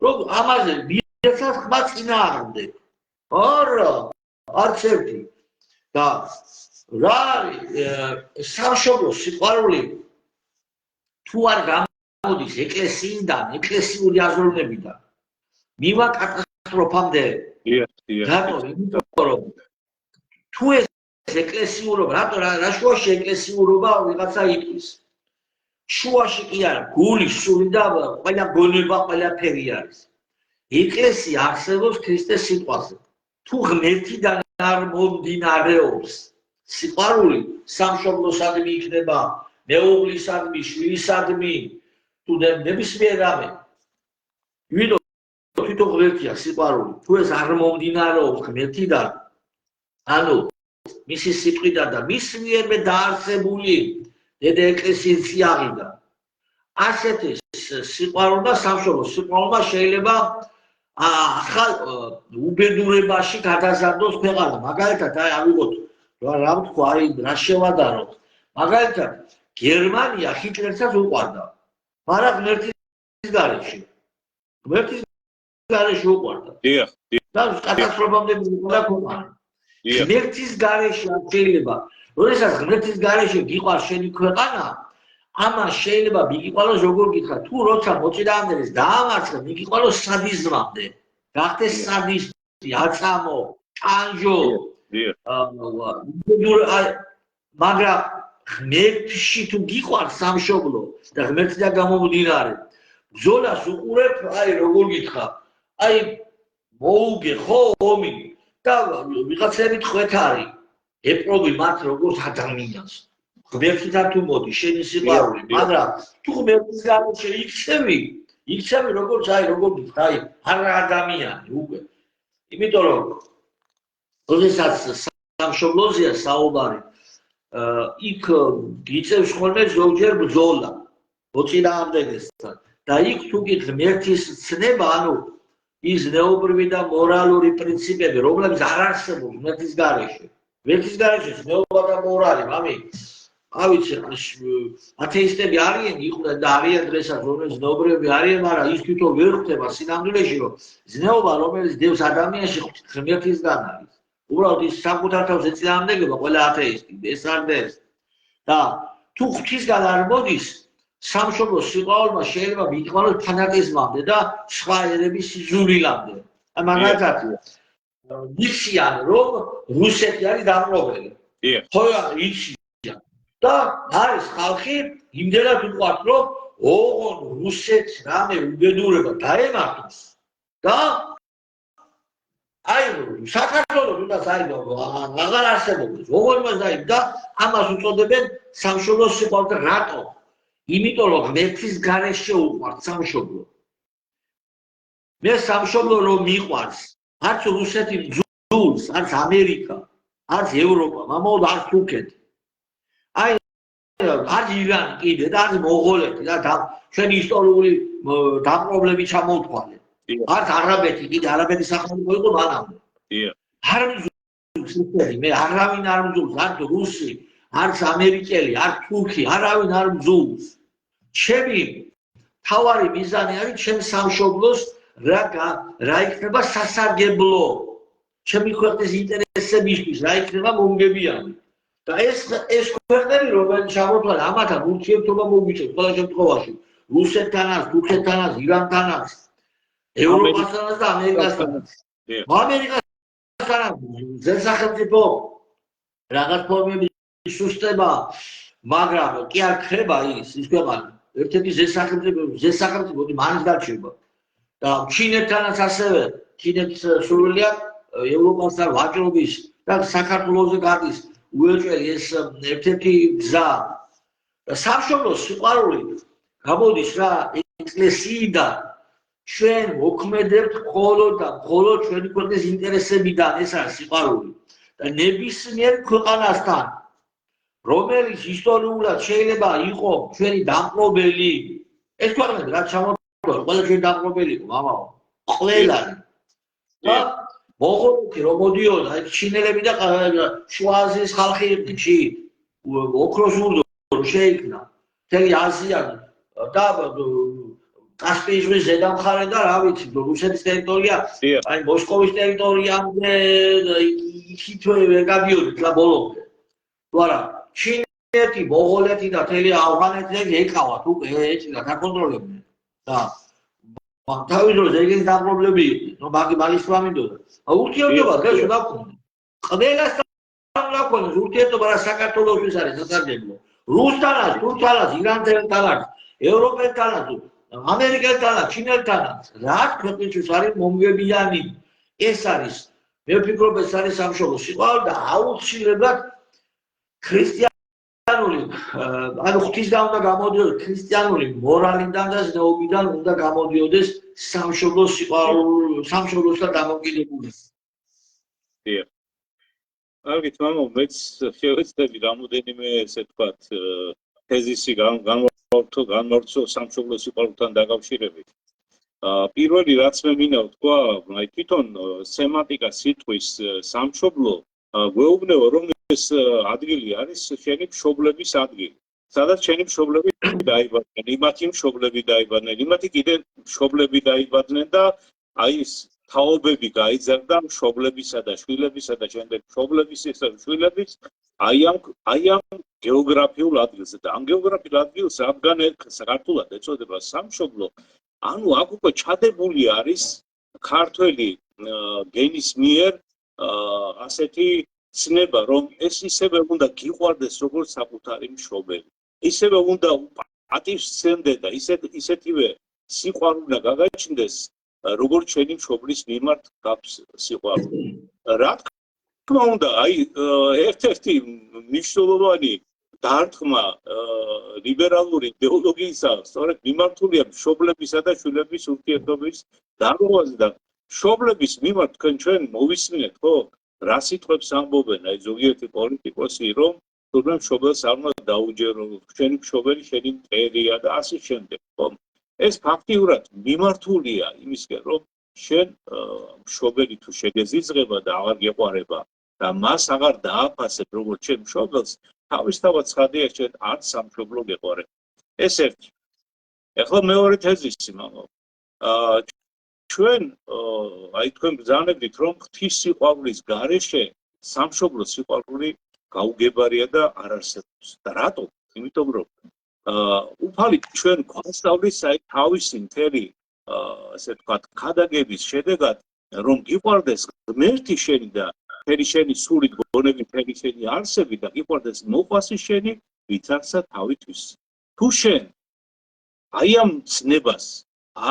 რომ ამაზე მიეცას ხმა წინააღმდეგ. არა, არც ერთი. და რა არის სამშობლოს სიყვარული თუ არ გამოდის ეკლესიიდან, ეკლესიური აზროვნებიდან, მივა კატასტროფამდე. რატო? იმიტომ რომ თუ ეს ეკლესიურობა, რატო რა შუაში ეკლესიურობა ვიღაცა იტყვის. შუაში კი არა, გული, სული და ყველა გონება, ყველაფერი არის. ეკლესია არსებობს ქრისტეს სიტყვაზე. თუ ღმერთიდან არ მომდინარეობს სიყვარული, სამშობლოსადმი იქნება, მეუღლისადმი, შვილისადმი, თუ ნებისმიერ რამე. ვიდრე თვითონ ღმერთია სიყვარული, თუ ეს არ მომდინარეობს ღმერთიდან, ანუ მისი სიტყვიდან და მის მიერმე დაარსებული დედა ეკლესიის სიაღიდან. ასეთი სიყვარული და სამშობლოს სიყვარულმა შეიძლება ახალ უბედურებაში გადაზარდოს ქვეყანა. მაგალითად, აი ავიღოთ რა ვთქვა, აი რა შევადაროთ. მაგალითად, გერმანია ჰიტლერსაც უყვარდა, მაგრამ ღმერთის გარეშე. ღმერთის გარეშე უყვარდა. და კატასტროფამდე მივიდა ქვეყანა. ღმერთის გარეშე არ შეიძლება. როდესაც ღმერთის გარეშე გიყვარს შენი ქვეყანა, ამას შეიძლება მიგიყვანოს როგორ გითხრა, თუ როცა მოწინააღმდეგეს დაამარცხე, მიგიყვანოს სადიზმამდე. გახდეს სადისტი, აწამო, ჭანჯო. მაგრამ ღმერთში თუ გიყვარს სამშობლო და ღმერთიდან გამომდინარე, ბრძოლას უყურებ, აი როგორ გითხრა, აი მოუგე ხო ომი და ვიღაცები თქვენ არის. ეპრობი მათ როგორც ადამიანს. ღმერთიდან თუ მოდი შენი სიყვარული, მაგრამ თუ ღმერთის გარეშე იქცევი როგორც აი როგორ გითხრა, აი არა ადამიანი უკვე. იმიტომ რომ როდესაც სამშობლოზეა საუბარი, იქ გიწევს ხოლმე ზოგჯერ ბრძოლა მოწინააღმდეგესთან და იქ თუ კი ღმერთის ცნება, ანუ ის ზნეობრივი და მორალური პრინციპები, რომლებიც არ არსებობს ღმერთის გარეშე. ღმერთის გარეშე ზნეობა და მორალი, მამი, ავიცი, ათეისტები არიან, იყვნენ და არიან დღესაც, რომლებიც ზნეობრიები არიან, მაგრამ ის თვითონ ვერ ხვდება სინამდვილეში, რომ ზნეობა, რომელიც დევს ადამიანში ღმერთისგან არის. უბრალოდ ის საკუთარ თავს ეწინააღმდეგება ყველა ათეისტი, ეს არ დეს. და თუ ღვთისგან არ მოდის, სამშობლოს სიყვარულმა შეიძლება მიგიყვანოს ფანატიზმამდე და სხვა ერების სიზულილამდე. მაგალითად, იციან, რომ რუსეთი არის დამპყრობელი. ხო, იციან. და არის ხალხი იმდენად უყვართ, რომ ოღონ რუსეთს რამე უბედურება დაემართოს, და აი საქართველოს უნდა საერთო აღარ არსებობს როგორ იმას და ამას უწოდებენ სამშობლოს სიყვარული რატო იმიტომ რომ ღმერთის გარეშე უყვართ სამშობლო მე სამშობლო რომ მიყვარს არც რუსეთი ძულს არც ამერიკა არც ევროპა მამაოდ არც თურქეთი აი არც ირანი კიდე და არც მონღოლეთი და ჩვენი ისტორიული დაპყრობლები ჩამოვთვალე არც არაბეთი კიდე არაბეთის სახელმწიფო იყო მანამდე არ მძულს მე არავინ არ მძულს არც რუსი არც ამერიკელი არც თურქი არავინ არ მძულს ჩემი თავარი მიზანი არის ჩემ სამშობლოს რა იქნება სასარგებლო ჩემი ქვეყნის ინტერესებისთვის რა იქნება მომგებიანი და ეს ქვეყნები რომელიც ჩამოთვალე ამათან ურთიერთობა მოგვიჭირს ყველა შემთხვევაში რუსეთთანაც თურქეთთანაც ირანთანაც ევროპასთანაც და ამერიკასთანაც ამერიკასთანაც ზედსახელმწიფო რაღაც ფორმების სუსტება მაგრამ კი არ ხდება ის ქვეყანა ერთ-ერთი ზედსახელმწიფო მაინც დარჩება და ჩინეთთანაც ასევე ჩინეთს სრულიად ევროპასთან ვაჭრობის და საქართველოზე გადის უეჭველი ეს ერთ-ერთი გზა და სამშობლოს სიყვარული გამოდის რა ეკლესიიდან ჩვენ მოქმედებთ მხოლოდ და მხოლოდ ჩვენი ქვეყნის ინტერესებიდან ეს არის სიყვარული და ნებისმიერ ქვეყანასთან რომელიც ისტორიულად შეიძლება იყო ჩვენი დამპყრობელი ეს ქვეყნები რაც ჩამოთვალე ყველა ჩვენი დამპყრობელი იყო მამაო ყველანი და მონღოლეთი რომ მოდიოდა ჩინელები და შუა აზიის ხალხი იყვნენ ჩი ოქროს ურდო შეიქმნა მთელი აზია და კასპიის ზღვის ზედა მხარე და რა ვიცი რუსეთის ტერიტორია აი მოსკოვის ტერიტორიამდე იქით ვერ გადიოდით რა ბოლომდე თუ არა ჩინეთი მონღოლეთი და მთელი ავღანეთი ეკავათ უკვე ეჭირა დაკონტროლებდნენ და თავის დროს ეგრეთ დაპყრობლები იყვნენ რომ მაგის რა მინდოდა ურთიერთობა დღეს უნდა გქონდეს ყველასთან უნდა გქონდეს ურთიერთობა რა საქართველოსთვის არის სასარგებლო რუსთანაც თურქთანაც ირანთანაც ევროპელთანაც ამერიკელთანაც ჩინელთანაც რა ქვეყნისთვის არის მომგებიანი ეს არის მე ვფიქრობ ეს არის სამშობლოს სიყვარული და აუცილებლად ქრისტიანული ანუ ღვთისგან უნდა გამოდიოდეს ქრისტიანული მორალიდან და ზნეობიდან უნდა გამოდიოდეს სამშობლოს სიყვარული სამშობლოსთან დამოკიდებული კარგით მამო მეც შევეცდები რამოდენიმე ესე ვთქვათ თეზისი განმორჩო სამშობლოს სიყვარულთან დაკავშირებით პირველი რაც მე მინდა ვთქვა აი თვითონ სემანტიკა სიტყვის სამშობლო გვეუბნება რომ ეს ადგილი არის შენი მშობლების ადგილი სადაც შენი მშობლები დაიბადნენ იმათი მშობლები დაიბადნენ იმათი კიდე მშობლები დაიბადნენ და აი ეს თაობები გაიზარდა მშობლებისა და შვილებისა და შემდეგ მშობლებისა და შვილების აი ამ გეოგრაფიულ ადგილზე და ამ გეოგრაფიულ ადგილს რადგან საქართველოს ეწოდება სამშობლო ანუ აქ უკვე ჩადებული არის ქართველი გენის მიერ ასეთი ცნება რომ ეს ისევე უნდა გიყვარდეს როგორც საკუთარი მშობელი ისევე უნდა პატივს სცემდე და ისეთივე სიყვარული და გაგაჩნდეს როგორც ჩვენი მშობლის მიმართ გაქვს სიყვარული რა თქმა უნდა აი ერთ-ერთი მნიშვნელოვანი დარტყმა ლიბერალური იდეოლოგიისა სწორედ მიმართულია მშობლებისა და შვილების ურთიერთობის დარღვევაზე და მშობლების მიმართ თქვენ ჩვენ მოვისმინეთ ხო რა სიტყვებს ამბობენ აი ზოგიერთი პოლიტიკოსი რომ თურმე მშობელს არ უნდა დაუჯერო შენი მშობელი შენი მტერია და ასე შემდეგ ხო ეს ფაქტიურად მიმართულია იმისკენ რომ შენ მშობელი თუ შეგეზიზღება და აღარ გეყვარება და მას აღარ დააფასებ როგორც შენ მშობელს თავისთავად ცხადია შენ არც სამშობლო გეყვარებ ეს ერთი ეხლა მეორე თეზისი მამო ჩვენ აი თქვენ ბრძანებდით რომ ღვთის სიყვარულის გარეშე სამშობლო სიყვარული გაუგებარია და არ არსებობს და რატო იმიტომ რომ უფალი ჩვენ გვასწავლის აი თავისი მთელი ასე ვთქვათ ქადაგების შედეგად რომ გიყვარდეს ღმერთი შენი და მთელი შენი სული გონები მთელი შენი არსები და გიყვარდეს მოყვასი შენი ვიცარცა თავისთვის თუ შენ აი ამ ცნებას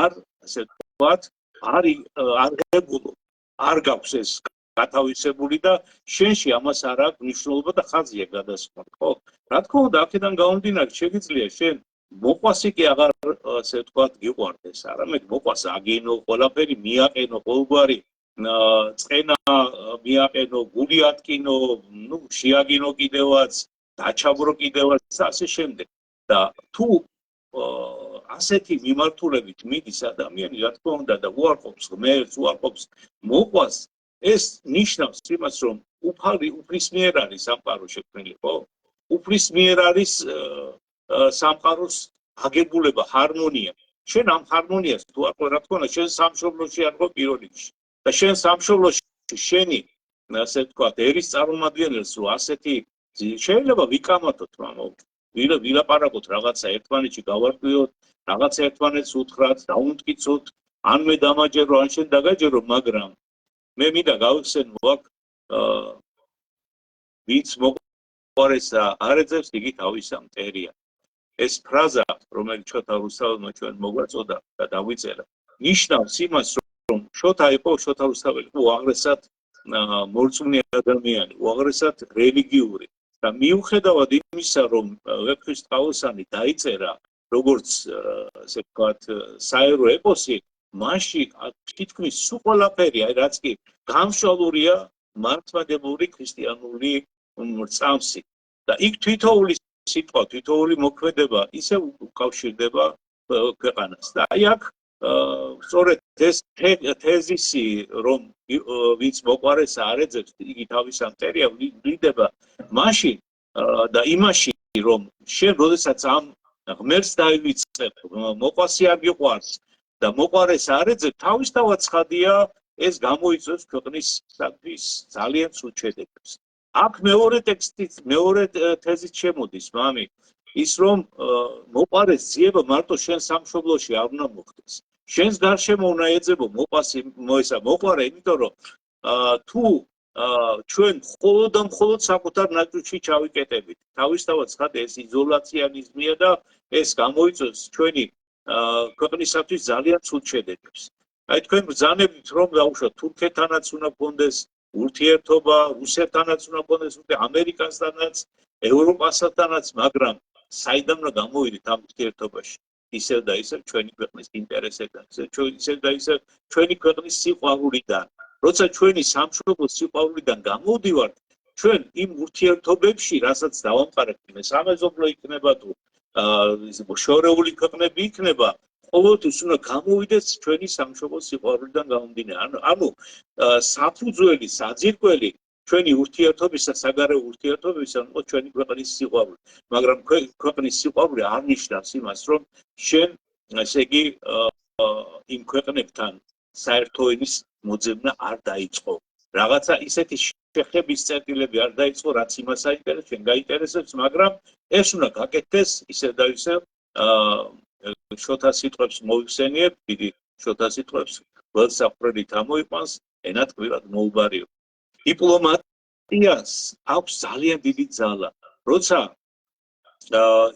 არ ასე ვთქვათ არის არღებულო, არ გაქვს ეს გათავისებული და შენში ამას არ აქვს მნიშვნელობა და ხაზია გადასხმა, ხო? რა თქმა უნდა, აქედან გამომდინარე, შეგიძლია შენ მოყვასი კი აღარ ასე ვთქვათ გიყვარდეს, არამედ მოყვას აგინო, ყველაფერი მიაყენო, ყოველგვარი წენა მიაყენო, გული ატკინო, ნუ შეაგინო კიდევაც, დაჩაბრო კიდევაც და ასე შემდეგ. და თუ ასეთი მიმართულებით მიდის ადამიანი, რა თქმა უნდა და უარყოფს ღმერთს, უარყოფს მოყვას, ეს ნიშნავს იმას, რომ უფლისმიერ არის სამყარო შექმნილი, ხო? უფლისმიერ არის სამყაროს აგებულება, ჰარმონია. შენ ამ ჰარმონიას თუ არ ყვე, რა თქმა უნდა, შენ სამშობლოში არ ყვე პირველ რიგში. და შენ სამშობლოში შენი, ასე ვთქვათ, ერის წარმომადგენელს რო ასეთი შეიძლება ვიკამათოთ, მამაო. ვილაპარაკოთ რაღაცა ერთმანეთში გავარკვიოთ, რაღაცა ერთმანეთს უთხრათ, დაუმტკიცოთ, ან მე დამაჯერო, ან შენ დაგაჯერო, მაგრამ მე მინდა გავიხსენო აქ ვინც მოყვარეს და არ ეძებს, იგი თავისა მტერია. ეს ფრაზა, რომელიც შოთა რუსთაველმა ჩვენ მოგვაწოდა და დავიწერა, ნიშნავს იმას, რომ შოთა იყო, შოთა რუსთაველი იყო უაღრესად მორწმუნე ადამიანი, უაღრესად რელიგიური. და მიუხედავად იმისა, რომ ვეფხისტყაოსანი დაიწერა როგორც ასე ვთქვათ საერო ეპოსი, მასში თითქმის სულ ყველაფერი, რაც კი გამშვალულია მართლმადიდებლური ქრისტიანული წამსი. და იქ თითოეული სიტყვა, თითოეული მოქმედება ისე უკავშირდება ქვეყანას. და აი აქ სწორედ ეს თეზისი, რომ ვინც მოყვარეს არ ეძებს, იგი თავისა მტერია, ვლინდება მაშინ და იმაში, რომ შენ როდესაც ამ ღმერთს დაივიწყებ, მოყვასი არ გიყვარს და მოყვარეს არ ეძებ, თავისთავად ცხადია, ეს გამოიწვევს ქვეყნისათვის ძალიან ცუდ შედეგებს. აქ მეორე ტექსტით, მეორე თეზით შემოდის, მამი, ის რომ მოყვარეს ძიება მარტო შენ სამშობლოში არ უნდა მოხდეს. შენს გარშემო უნდა ეძებო მოყვარე, იმიტომ რომ თუ ჩვენ მხოლოდ და მხოლოდ საკუთარ ნაჭრში ჩავიკეტებით, თავისთავად ცხადია ეს იზოლაციანიზმია და ეს გამოიწვევს ჩვენი ქვეყნისათვის ძალიან ცუდ შედეგებს. აი თქვენ ბრძანებით რომ დაუშვათ თურქეთთანაც უნდა გქონდეს ურთიერთობა, რუსეთთანაც უნდა გქონდეს ურთიერთობა, ამერიკასთანაც, ევროპასთანაც, მაგრამ საიდან უნდა გამოვიდეთ ამ ურთიერთობაში? ისევ და ისევ ჩვენი ქვეყნის ინტერესებიდან, ისევ და ისევ ჩვენი ქვეყნის სიყვარულიდან. როცა ჩვენი სამშობლოს სიყვარულიდან გამოვდივართ, ჩვენ იმ ურთიერთობებში, რასაც დავამყარებთ, სამეზობლო იქნება თუ შორეული ქვეყნები იქნება, ყოველთვის უნდა გამოვიდეთ ჩვენი სამშობლოს სიყვარულიდან გამომდინარე. ანუ საფუძველი, საძირკველი ჩვენი ურთიერთობისა, საგარეო ურთიერთობისა იყო ჩვენი ქვეყნის სიყვარული. მაგრამ ქვეყნის სიყვარული არ ნიშნავს იმას, რომ შენ, ესე იგი, იმ ქვეყნებთან საერთო ენის მოძებნა არ დაიწყო. რაღაცა ისეთი შეხების წერტილები არ დაიწყო, რაც იმას აინტერესებს, შენ გაინტერესებს, მაგრამ ეს უნდა გაკეთდეს ისევ და ისევ შოთა სიტყვებს მოიხსენიებ, დიდი შოთა სიტყვებს, ველსაყრელით ამოიყვანს, ენათქმილად მოუბარიო. დიპლომატიას აქვს ძალიან დიდი ძალა. როცა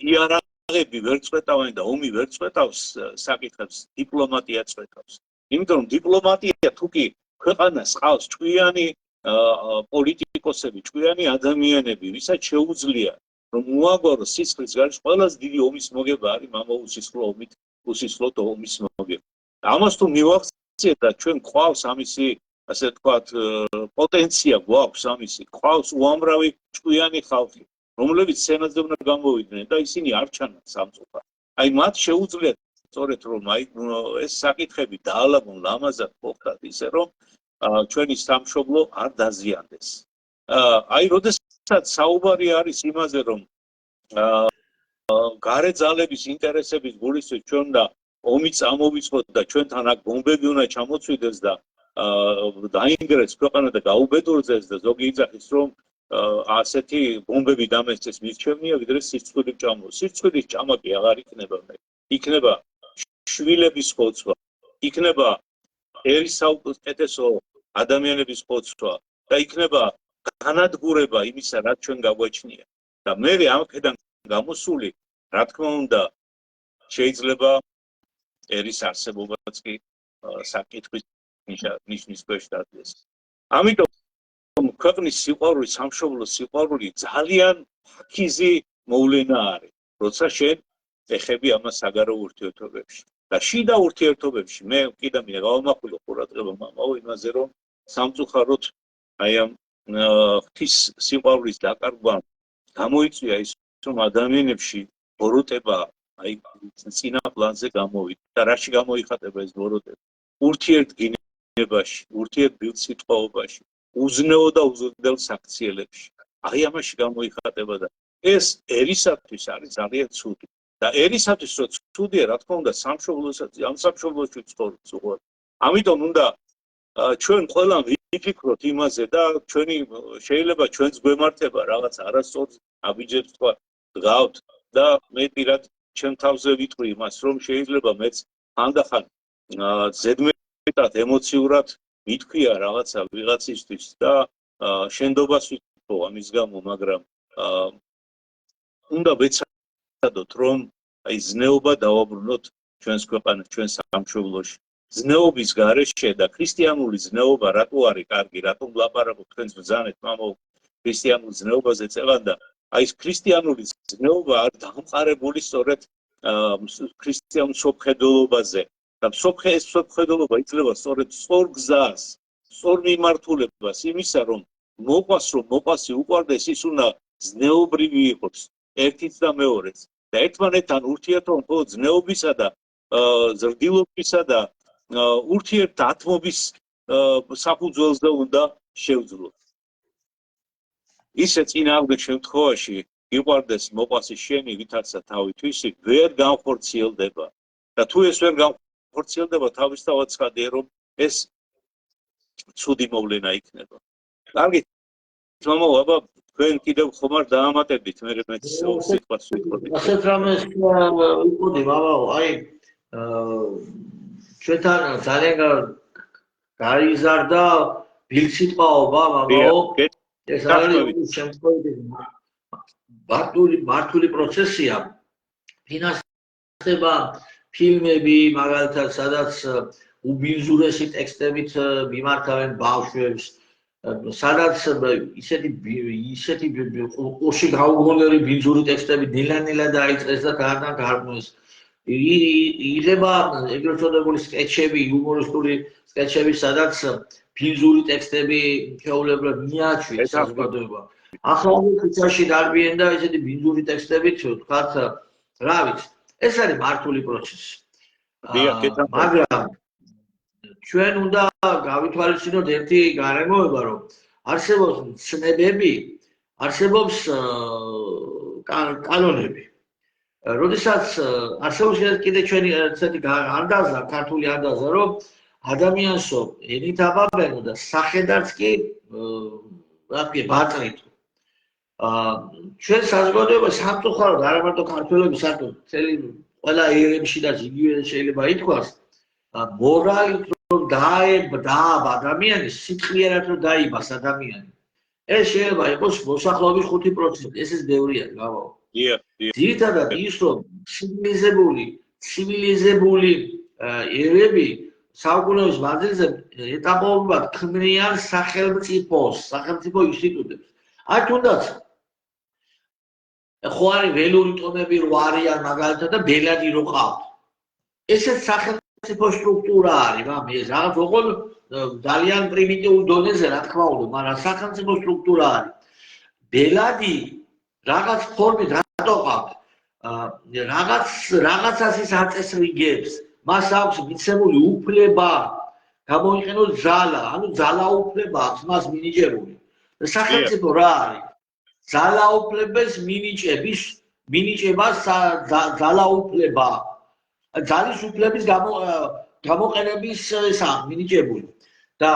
იარაღები ვერ წვეტავენ და ომი ვერ წვეტავს საკითხებს, დიპლომატია წვეტავს. იმიტომ რომ დიპლომატია თუ კი ქვეყანას ყავს ჭკვიანი პოლიტიკოსები, ჭკვიანი ადამიანები, ვისაც შეუძლია რომ მოაგვაროს სისხლის გარშემო, ყველაზე დიდი ომის მოგება არის უსისხლოდ ომის მოგება. ამას თუ მივახციეთ და ჩვენ გვყავს ამისი, ასე ვთქვათ, პოტენცია გვაქვს ამისი, გვყავს უამრავი ჭკვიანი ხალხი, რომლებიც სენატზე უნდა გამოვიდნენ და ისინი არ ჩანან სამწუხაროდ. აი მათ შეუძლიათ სწორედ რომ აი ეს საკითხები დაალაგონ ლამაზად მოხდათ ისე რომ ჩვენი სამშობლო არ დაზიანდეს. აი როდესაც საუბარი არის იმაზე რომ გარე ძალების ინტერესების გულისხმით ჩვენ და ომი წამოვიწყოთ და ჩვენთან აქ ბომბები უნდა ჩამოწვიდეს და დაინგრეს ქვეყანა და გაუბედურდეს და ზოგი იძახის რომ ასეთი ბომბები დამესწრეს მირჩევნია ვიდრე სირცხვილი ჭამა. სირცხვილის ჭამა კი აღარ იქნება მე. იქნება შვილების ხოცვა, იქნება ერის საუკეთესო ადამიანების ხოცვა და იქნება განადგურება იმისა, რაც ჩვენ გაგვაჩნია. და მე ამქედან გამოსული, რა თქმა უნდა, შეიძლება ერის არსებობაც კი საკითხის ნიშნის ქვეშ დადგეს. ამიტომ ქვეყნის სიყვარული, სამშობლოს სიყვარული ძალიან ფაქიზი მოვლენა არის, როცა შენ ეხები ამას საგარეო ურთიერთობებში. და შიდა ურთიერთობებში მე კიდე გავამახვილო ყურადღება მამაო იმაზე, რომ სამწუხაროდ აი ამ ღვთის სიყვარულის დაკარგვამ გამოიწვია ის, რომ ადამიანებში ბოროტება აი წინა პლანზე გამოვიდა და რაში გამოიხატება ეს ბოროტება? ურთიერთგინებაში, ურთიერთბილსიტყვაობაში, უზნეო და უზრდელ საქციელებში. აი ამაში გამოიხატება და ეს ერისათვის არის ძალიან ცუდი. და ერისათვის რო ცუდია, რა თქმა უნდა, სამშობლოსაც, ამ სამშობლოში ცხოვრობს უყურებ. ამიტომ უნდა ჩვენ ყველა ვიფიქროთ იმაზე და ჩვენი შეიძლება ჩვენს გვემართება რაღაც არასწორ აბიჯებს თქვა დგავთ და მე პირად ჩემ თავზე ვიტყვი იმას, რომ შეიძლება მეც ხანდახან ზედმეტად ემოციურად მithქვია რაღაცა ვიღაცისთვის და შენდობას ვიტყო ამის გამო, მაგრამ უნდა ვეცადოთ, რომ აი ზნეობა დავაბრუნოთ ჩვენს ქვეყანაში, ჩვენ სამშობლოში. ზნეობის გარეშე და ქრისტიანული ზნეობა რატო არის კარგი, რატომ ვლაპარაკობ თქვენს ბრძანეთ მამაო ქრისტიანულ ზნეობაზე წელანდა. აი ეს ქრისტიანული ზნეობა არის დამყარებული სწორედ ქრისტიანულ სოფხედელობაზე და ეს სოფხედელობა იძლევა სწორედ სწორ გზას, სწორ მიმართულებას იმისა, რომ მოყვასი უყვარდეს, ის უნდა ზნეობრივი იყოს ერთიც და მეორეც და ერთმანეთთან ურთიერთობა მხოლოდ ზნეობისა და ზრდილობისა და ურთიერთდათმობის საფუძველზე უნდა შევძლოთ. ისე წინააღმდეგ შემთხვევაში იყვარდეს მოყვასი შენი, ვითარცა თავი თვისი, ვერ განხორციელდება. და თუ ეს ვერ განხორციელდება, თავისთავად ცხადია, რომ ეს ცუდი მოვლენა იქნება. კარგით, მამაო, აბა თქვენ კიდევ ხომ არ დაამატებდით, მე მეც სიტყვას ვიტყოდი. ასეთ რამეს ვიტყოდი, მამაო, აი ჩვენთან ძალიან გაიზარდა ბილსიტყვაობა, მამაო. ეს არის შემთხვევები მართული პროცესია. ფინანსდება ფილმები, მაგალითად, სადაც უბინძურესი ტექსტებით მიმართავენ ბავშვებს, სადაც ისეთი ყურში გაუგონებელი ბინძური ტექსტები დილანილა დაიწყეს და გარდან გარბნეს. იღება ეგრეთ წოდებული სკეჩები, იუმორისტული სკეჩები, სადაც ბინძური ტექსტები ჩვეულებრივ მიაჩვენს საზოგადოება. ახალ ფიცაში დარბიან და ესეთი ბინძური ტექსტებით თქვათ, რა ვიცი, ეს არის მართული პროცესი. მაგრამ ჩვენ უნდა გავითვალისწინოთ ერთი გარემოება, რომ არსებობს ცნებები, არსებობს კანონები. როდესაც არსებობს კიდე ჩვენი ესეთი ანდაზა, ქართული ანდაზა, რომ ადამიანსო ენით აბაბენო და სახედარც კი რა ქვია ბატრიტო. ჩვენ საზოგადოება სამწუხაროდ არა მარტო ქართველები, საერთოდ მთელი ყველა ერებშიდაც იგივე შეიძლება ითქვას, მორალით რომ დააბა ადამიანი, სიტყვიერად რომ დაიბას ადამიანი. ეს შეიძლება იყოს მოსახლეობის 5%, ეს ბევრია, გავაო. ძირითადად ის რომ ცივილიზებული ერები საუკუნეების მანძილზე ეტაპობრივად ქმნიან სახელმწიფო ინსტიტუტებს. აი თუნდაც ხო არის ველური ტომები რო არიან მაგალითად და ბელადი რო ყავთ. ესეც სახელმწიფო სტრუქტურა არის, ეს რაღაც ოღონდ ძალიან პრიმიტიულ დონეზე რა თქმა უნდა, მაგრამ სახელმწიფო სტრუქტურა არის. ბელადი რაღაც ფორმით რატო ყავთ? რაღაცას ის აწესრიგებს. მას აქვს მიცემული უფლება გამოიყენოს ძალა, ანუ ძალაუფლება აქვს მას მინიჭებული. სახელმწიფო რა არის? ძალაუფლებას მინიჭებას ძალაუფლება. ძალის უფლების გამოყენების მინიჭებული. და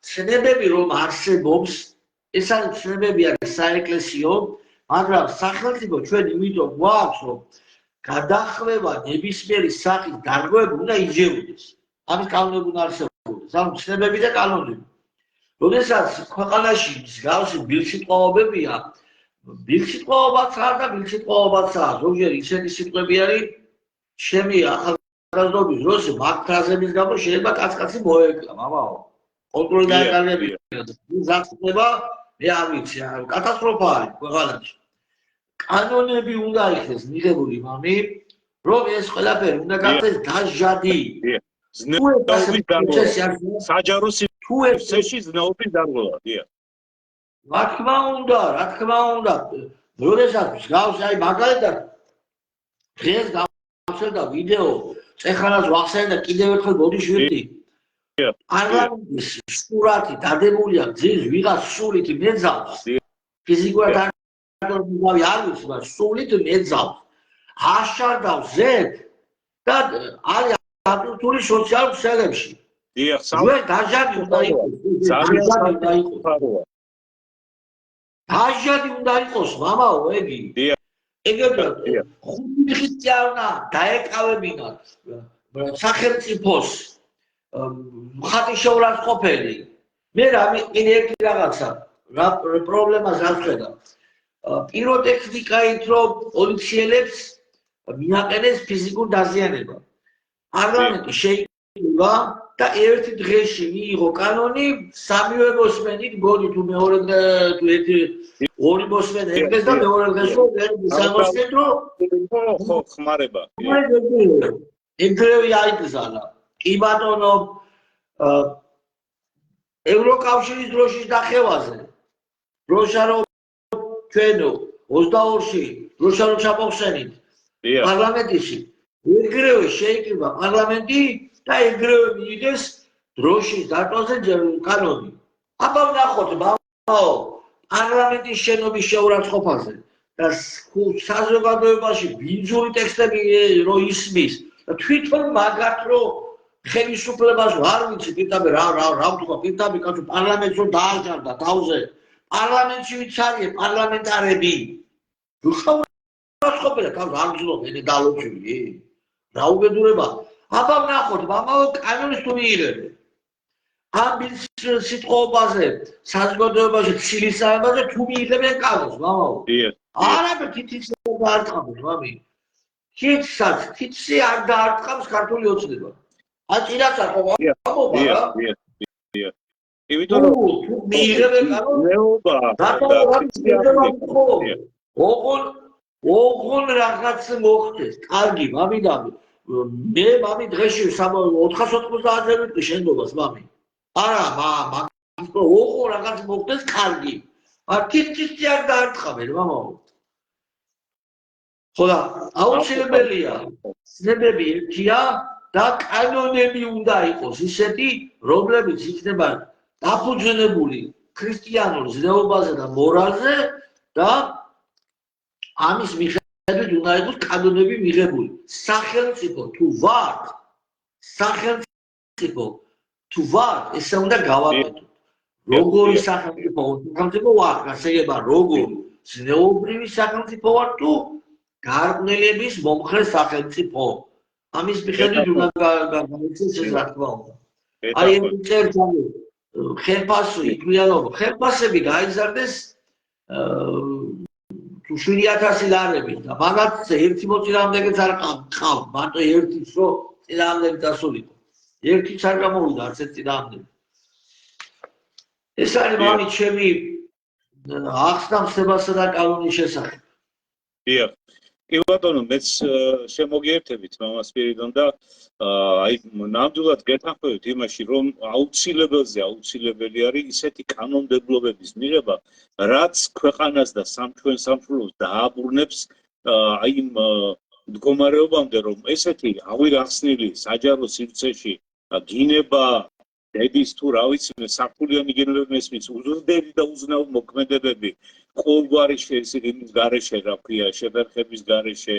ცნებები რომ არსებობს, ეს არის ცნებები არის საეკლესიო, მაგრამ სახელმწიფო ჩვენ იმიტომ გვაქვს, რომ გადახვევა ნებისმიერი სახის დარღვევა უნდა იჯეროდეს. ამის კანონები უნდა არსებობდეს, ანუ ცნებები და კანონები. როდესაც ქვეყანაში მსგავსი ბილსიტყვაობებია, ბილსიტყვაობაც არ და ბილსიტყვაობაც არ. ზოგჯერ ისეთი სიტყვები არის, ჩემი ახალგაზრდობის დროს მაგ ფრაზების გამო შეიძლება კაცკაცი მოეკლა, მამაო. კონტროლი დაეკარგებინა. ზაცნება მე არ ვიცი, კატასტროფა არის ქვეყანაში. კანონები უნდა იქნეს მიღებული, მამი, რომ ეს ყველაფერი უნდა გახდეს დაჟადი. საჯარო სივრცეში ზნეობის დარღვევა, დიახ. რა თქმა უნდა, როდესაც გავს, აი მაგალითად დღეს გავხსენდა ვიდეო, წეხანას ვახსენე და კიდევ ერთხელ ბოდიშვილი. პარლამენტის სურათი დადებულია ძირს ვიღაც სულით მეძავს. ფიზიკურად არ ვიცი, მაგრამ სულით მეძავს. აშარდავს ზედ და არის აბსოლუტური სოციალურ ქსელებში. დიახ, დაჟადი უნდა იყოს. დაჟადი უნდა იყოს, მამაო, ეგი. ეგრეთ ხუთი ხუთი არ უნდა დაეკავებინათ სახელმწიფოს ხატი შეურაცხყოფელი. მე კიდე ერთი რაღაცა, რა პრობლემას გავხედავ. პიროტექნიკით რომ პოლიციელებს მიაყენეს ფიზიკურ დაზიანებას. პარლამენტი შეიკრიბა და ერთი დღეში მიიღო კანონი, სამივე მოსმენით გონი თუ მეორე თუ ორი მოსმენა ერთეს და მეორე დღეს რომ სამოსმენო ხო ხმარება. ეგრევე აიგზალა. კი ბატონო, ევროკავშირის დროშის დახევაზე. დროშა რომ ჩვენ 22-ში დროშა რომ ჩამოვხსენით პარლამენტში, ეგრევე შეიკრიბა პარლამენტი და ეგრევე მიიღეს დროშის დატვაზე კანონი. აბა ვნახოთ, მამაო, პარლამენტის შენობის შეურაცხყოფაზე და საზოგადოებაში ბინძური ტექსტები რო ისმის და თვითონ მაგათ რო ხელისუფლებას ვარ ვიცი, პირდაპირ რა ვთქვა, პირდაპირ კაცო პარლამენტს რო დააჭარდა თავზე. პარლამენტში ვიც არის პარლამენტარები. შეურაცხყოფა თავს არ გძლობ, მე დალოცვილი. რა უბედურება. აბა ვნახოთ, მამაო, კანონის თუ მიიღებენ. ამ სიტყვაზე, საზოგადოებაში ცილისავებაზე თუ მიიღებენ კანონს, მამაო. არაფერ თითის არ დაარტყამს, მამი. თითსი არ დაარტყამს ქართული ოცნება. აჭირაც არ ყოფა, რა? იმიტომ რომ მიიღებენ კანონს. ოღონ რაღაც მოხდეს. კარგი, მამი და მე მამი დღეში 490-ზე ვიტყვი შენდობას, მამი. არა, მაგის ოღონ რაღაც მოხდეს კარგი. მაგრამ თითქოსი არ დაარტყამენ, მამაო. ხო და აუცილებელია. ცნებები ერთია და კანონები უნდა იყოს ისეთი, რომლებიც იქნება დაფუძნებული ქრისტიანულ ზნეობაზე და მორალზე და ამის მიხედვით უნდა იყოს კანონები მიღებული. სახელმწიფო თუ ვარ, ესე უნდა გავაკეთოთ. როგორი სახელმწიფო ვარ, გასაგება როგორი ზნეობრივი სახელმწიფო ვარ თუ გარყვნილების მომხრე სახელმწიფო. ამის მიხედვით უნდა გავაკეთოთ ეს რა თქმა უნდა. აი ეს წერტილი ხელფასი, იკვიანობა, ხელფასები გაიზარდეს თუ 7000 ლარებით და მაგათ ერთი მოწინააღმდეგეც არ ყავ, მარტო ერთიც რო წინააღმდეგე დასულიყო. ერთიც არ გამოვიდა არც ერთ წინააღმდეგე. ეს არის მამი ჩემი ახსნამსებასა და კანონის შესახებ. დიახ. კი ბატონო, მეც შემოგიერთებით მამას პირიდან და აი ნამდვილად გეთანხმებით იმაში, რომ აუცილებელი არის ისეთი კანონმდებლობების მიღება, რაც ქვეყანას და ჩვენ სამშობლოს დააბრუნებს აი იმ მდგომარეობამდე, რომ ესეთი ავირახსნილი საჯარო სივრცეში გინება დედის თუ რა ვიცი საფულიანი გენერალური მესმის უზრდელი და უზნაო მოქმედებები ყოველგვარი შეესაბამის გარეშე რა ქვია შებერხების გარეშე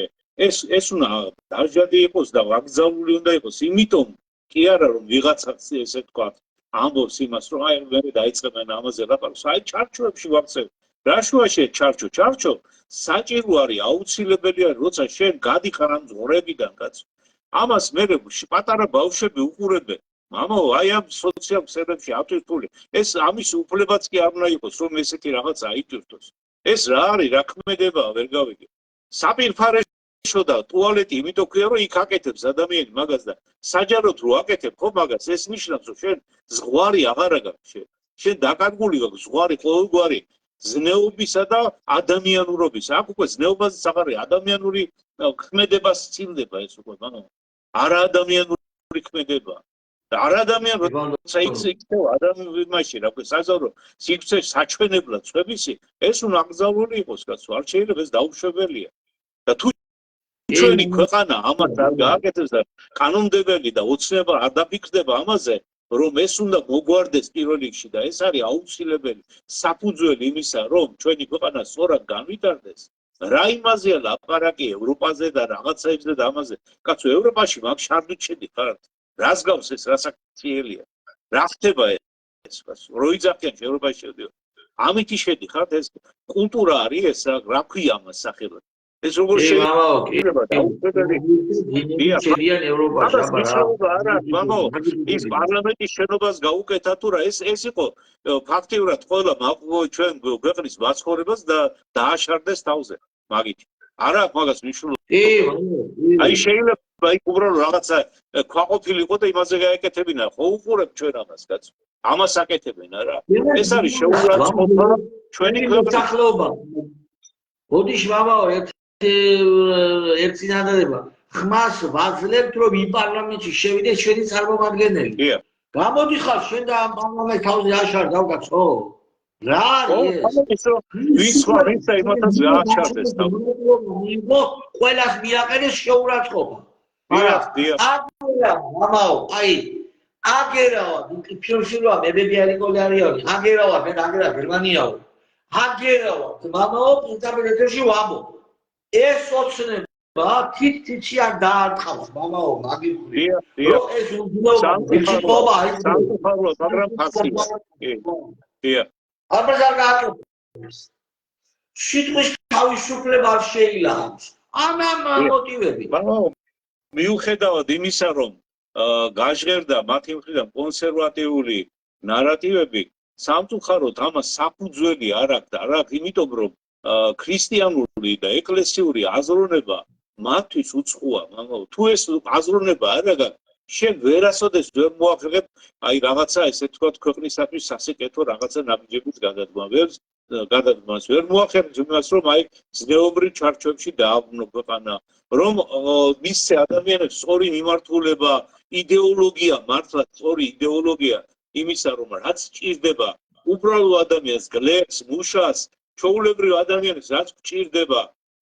ეს უნდა დაჟადი იყოს და ვაგზავნული უნდა იყოს იმიტომ კი არა რომ ვიღაცაც ესე თქვა ამბობს იმას რომ აი მე დაიწყებენ ამაზე ლაპარაკს აი ჩარჩოებში ვაქცევ რა შუაშია ჩარჩო საჭირო არის აუცილებელი არის როცა შენ გადიხარ ამ ზღურებიდან კაცო ამას მე პატარა ბავშვები უყურებენ მამაო, აი ამ სოციალურ ქსელებში ატვირთული. ეს ამის უფლებაც კი არ უნდა იყოს, რომ ესეთი რაღაცა აიტვირთოს. ეს რა არის, რა ქმედებაა, ვერ გავიგე. საპირფარეში შეშოდა ტუალეტი, იმიტომ ქვია რომ იქ აკეთებს ადამიანი მაგას და საჯაროდ რო აკეთებ ხო მაგას, ეს ნიშნავს რომ შენ ზღვარი აღარ გაქვს შენ დაკარგული გაქვს ზღვარი ყოველგვარი ზნეობისა და ადამიანურობის. აქ უკვე ზნეობაზეც აღარია, ადამიანური ქმედებას სცილდება ეს უკვე, მაგრამ არა ადამიანური ქმედება. და არა ადამიანური, როცა იქცევა ადამიანში, რა ქვია, საზავრო სივრცე საჩვენებლად ხვებისი, ეს უნდა აკრძალული იყოს, კაცო, არ შეიძლება ეს დაუშვებელია. და თუ ჩვენი ქვეყანა ამას არ გააკეთებს და კანონმდებელი და ოცნება არ დაფიქრდება ამაზე, რომ ეს უნდა მოგვარდეს პირველ რიგში და ეს არის აუცილებელი საფუძველი იმისა, რომ ჩვენი ქვეყანა სწორად განვითარდეს. რა იმაზეა ლაპარაკი ევროპაზე და რაღაცებზე და ამაზე. კაცო, ევროპაში მაგ შარდით შედიხართ. რას გავს ეს, რა საქციელია? რა ხდება ეს, კაცო? რო იძახიან ევროპაში შედიო. ამითი შედიხართ, ეს კულტურა არის ეს, რა ქვია ამას სახელად? ეს როგორ შეიძლება შედიან ევროპაში, ის პარლამენტის შენობას გაუკეთა თუ რა, ეს იყო ფაქტიურად ყველა ჩვენ ქვეყნის მაცხოვრებას და დააშარდეს თავზე მაგით. არა აქვს მაგას მნიშვნელობა. აი შეიძლება იქ უბრალოდ რაღაცა ქვაყოფილი იყო და იმაზე გაეკეთებინა, ხო უყურებ ჩვენ ამას, კაცო. ამას აკეთებენ არა? ეს არის შეურაცხყოფა ჩვენი სახელობა. ბოდიშ მამაო, ერთ წინადადება ხმას ვაძლევთ რომ იმ პარლამენტში შევიდეს ჩვენი წარმომადგენელი. გამოდიხარ შენ და ამ პარლამენტს თავზე აშარ დავკაცო. რა არის? ვის სხვა ვინც იმათაც გააჩარდეს თავზე. ყველას მიაყენეს შეურაცხყოფა. აგერა მამაო, აი აგერავა ფილმშილა მებები არიკოლი არიანი. აგერავა მე აგერა გერმანიაო. აგერავა მამაო ინტერპრეტაციაში ვამბობ. ეს ოცნება თითქოსი არ დაარტყავს მამაო მაგიფრი რომ ეს უძნობა ის მაგრამ ფასია აბაზარ გააკეთებს სიტყვის თავისუფლება არ შეიძლება ამ მოტივები მამაო მიუხედავად იმისა რომ გაჟღერდა მათი მხრიდან კონსერვატიული ნარატივები სამწუხაროდ ამას საფუძველი არ აქვს და არ აქვს იმიტომ რომ ქრისტიანული და ეკლესიური აზროვნება მათთვის უცხოა, მაგრამ თუ ეს აზროვნება არ აქვს, შენ ვერასოდეს ვერ მოახერხებ აი რაღაცა ესე თქვათ ქვეყნისათვის სასიკეთო რაღაცა ნაბიჯების გადადგმას ვერ მოახერხებ იმას რომ აი ზნეობრივ ჩარჩოებში დააბრუნო ქვეყანა, რომ მისცე ადამიანებს სწორი მიმართულება, იდეოლოგია, მართლა სწორი იდეოლოგია იმისა რომ რაც ჭირდება უბრალო ადამიანს, გლეხს, მუშას ჩაულებრივ ადამიანს რაც გჭირდება,